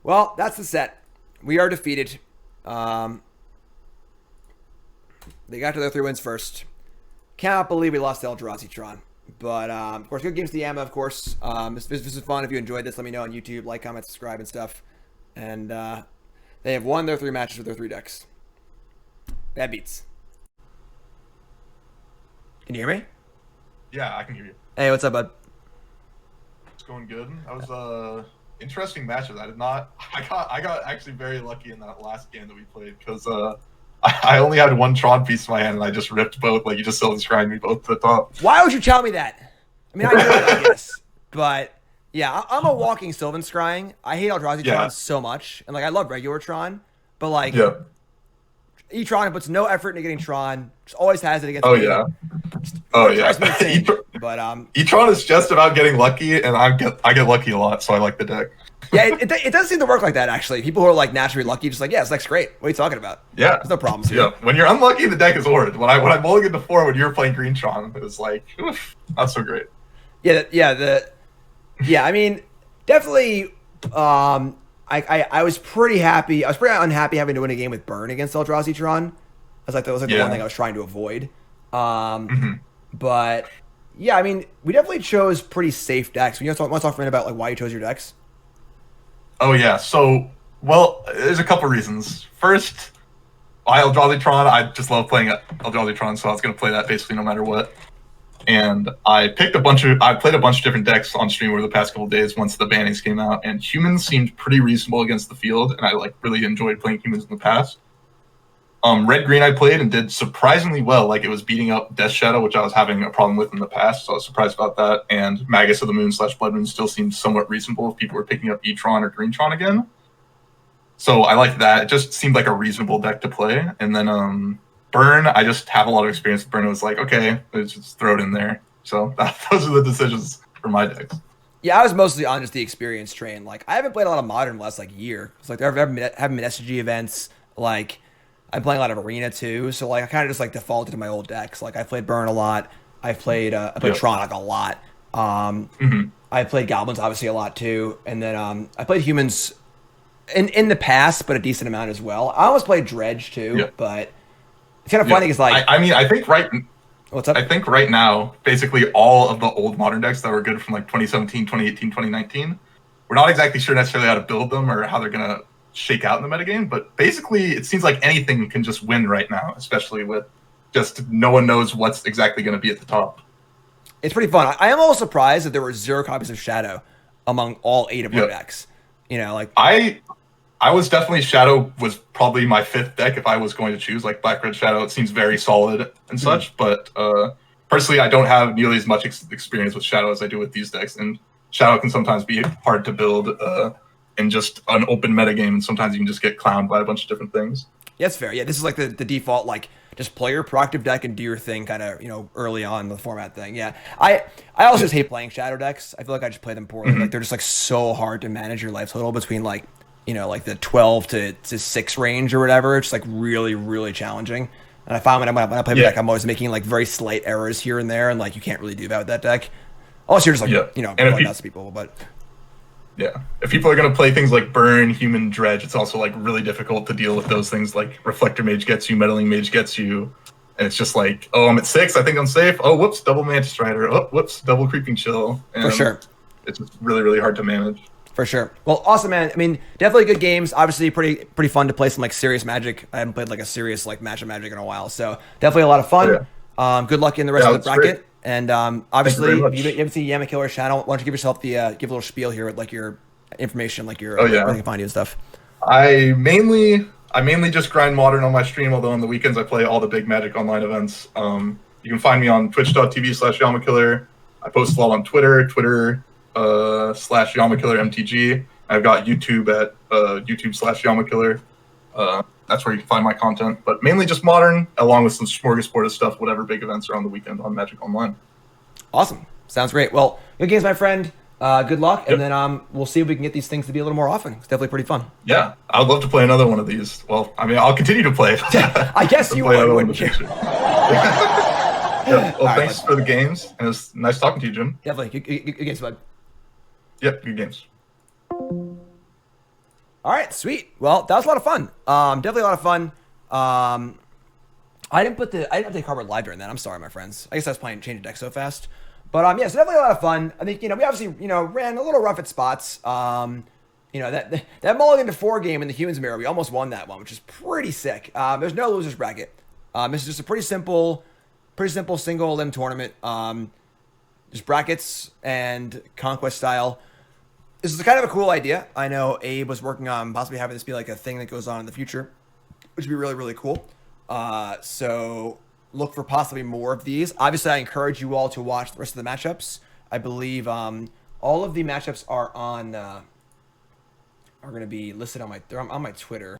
Well, that's the set. We are defeated. They got to their 3 wins first. Cannot believe we lost to Eldrazi Tron. But, of course, good games to Yama, of course. This is fun. If you enjoyed this, let me know on YouTube. Like, comment, subscribe, and stuff. And they have won their 3 matches with their 3 decks. Bad beats. Can you hear me? Yeah, I can hear you. Hey, what's up, bud? It's going good. That was a interesting matches. I got actually very lucky in that last game that we played because I only had 1 Tron piece in my hand and I just ripped both. Like you just Sylvan Scrying me both to the top. Why would you tell me that? I mean, I know it, I guess, but yeah, I'm a walking Sylvan Scrying. I hate Eldrazi Tron so much, and like I love regular Tron, but like E-Tron puts no effort into getting Tron. Just always has it against me. But E-Tron is just about getting lucky, and I get lucky a lot, so I like the deck. Yeah, it doesn't seem to work like that, actually. People who are like naturally lucky, just like, yeah, this deck's great. What are you talking about? Yeah. There's no problems here. Yeah, when you're unlucky, the deck is horrid. When I mulliganed before, when you were playing Green Tron, it was like, oof, not so great. I mean, definitely, I was pretty happy. I was pretty unhappy having to win a game with Burn against Eldrazi Tron. That was the one thing I was trying to avoid. But, yeah, I mean, we definitely chose pretty safe decks. You want to talk for a minute about like why you chose your decks? Oh, yeah. So, well, there's a couple reasons. First, Eldrazi Tron, I just love playing Eldrazi Tron, so I was going to play that basically no matter what. And I played a bunch of different decks on stream over the past couple of days once the bannings came out, and humans seemed pretty reasonable against the field, and I like really enjoyed playing humans in the past. Red-green I played and did surprisingly well. Like, it was beating up Death Shadow, which I was having a problem with in the past, so I was surprised about that. And Magus of the Moon / Blood Moon still seemed somewhat reasonable if people were picking up E-Tron or Green Tron again. So I liked that. It just seemed like a reasonable deck to play. And then Burn, I just have a lot of experience with Burn. It was like, okay, let's just throw it in there. So those are the decisions for my decks. Yeah, I was mostly on just the experience train. Like, I haven't played a lot of Modern in the last like year. It's like there haven't been SG events. Like, I'm playing a lot of Arena too, so like I kind of just like defaulted to my old decks. Like I played Burn a lot. I played Tron like a lot. I played Goblins obviously a lot too, and then I played Humans in the past, but a decent amount as well. I almost played Dredge too, but it's kind of funny because like I think what's up? I think right now basically all of the old Modern decks that were good from like 2017, 2018, 2019, we're not exactly sure necessarily how to build them or how they're gonna shake out in the metagame, but basically it seems like anything can just win right now, especially with just no one knows what's exactly going to be at the top. It's pretty fun. I am a little surprised that there were 0 copies of Shadow among all 8 of our decks. You know, like I I was definitely Shadow was probably my 5th deck if I was going to choose, like Black Red Shadow. It seems very solid and such, but personally, I don't have nearly as much experience with Shadow as I do with these decks, and Shadow can sometimes be hard to build in just an open metagame, and sometimes you can just get clowned by a bunch of different things. Yeah, that's fair. Yeah, this is like the default, like, just play your proactive deck and do your thing kind of, early on in the format thing. Yeah. I also just hate playing Shadow decks. I feel like I just play them poorly. Like, they're just, like, so hard to manage your life total between, like, like the 12 to 6 range or whatever. It's, like, really, really challenging. And I find when I play the deck, I'm always making, like, very slight errors here and there, and, like, you can't really do that with that deck. Unless you're just, like, going nuts people, but... Yeah. If people are going to play things like Burn, Human Dredge, it's also, like, really difficult to deal with those things. Like, Reflector Mage gets you, Meddling Mage gets you, and it's just like, oh, I'm at 6, I think I'm safe. Oh, whoops, double Mantis Strider. Oh, whoops, double Creeping Chill. And for sure. It's just really, really hard to manage. For sure. Well, awesome, man. I mean, definitely good games. Obviously, pretty fun to play some, like, serious Magic. I haven't played, like, a serious, like, match of Magic in a while, so definitely a lot of fun. Yeah. Good luck in the rest of the bracket. Great. And obviously, if you haven't seen Yamakiller's channel, why don't you give yourself give a little spiel here with, like, your information, like your where they can find you and stuff. I mainly just grind Modern on my stream, although on the weekends I play all the big Magic Online events. You can find me on twitch.tv/yamakiller. I post a lot on Twitter /yamakillermtg. I've got YouTube at youtube/yamakiller. That's where you can find my content, but mainly just Modern, along with some smorgasbord of stuff, whatever big events are on the weekend on Magic Online. Awesome. Sounds great. Well, good games, my friend. Good luck, and then we'll see if we can get these things to be a little more often. It's definitely pretty fun. Yeah, I would love to play another one of these. Well, I mean, I'll continue to play. I guess you would, wouldn't you? Yeah. Well, thanks for the games, and it's nice talking to you, Jim. Definitely. Good games, bud. Yep, good games. All right, sweet. Well, that was a lot of fun. Definitely a lot of fun. I didn't have the cardboard library in that. I'm sorry, my friends. I guess I was playing Change of Deck so fast. But yeah, so definitely a lot of fun. I think we obviously ran a little rough at spots. That mulligan to 4 game in the Humans Mirror, we almost won that one, which is pretty sick. There's no losers bracket. This is just a pretty simple single elim tournament. Just brackets and conquest style. This is kind of a cool idea. I know Abe was working on possibly having this be like a thing that goes on in the future, which would be really, really cool. So look for possibly more of these. Obviously, I encourage you all to watch the rest of the matchups. I believe all of the matchups are going to be listed on my Twitter.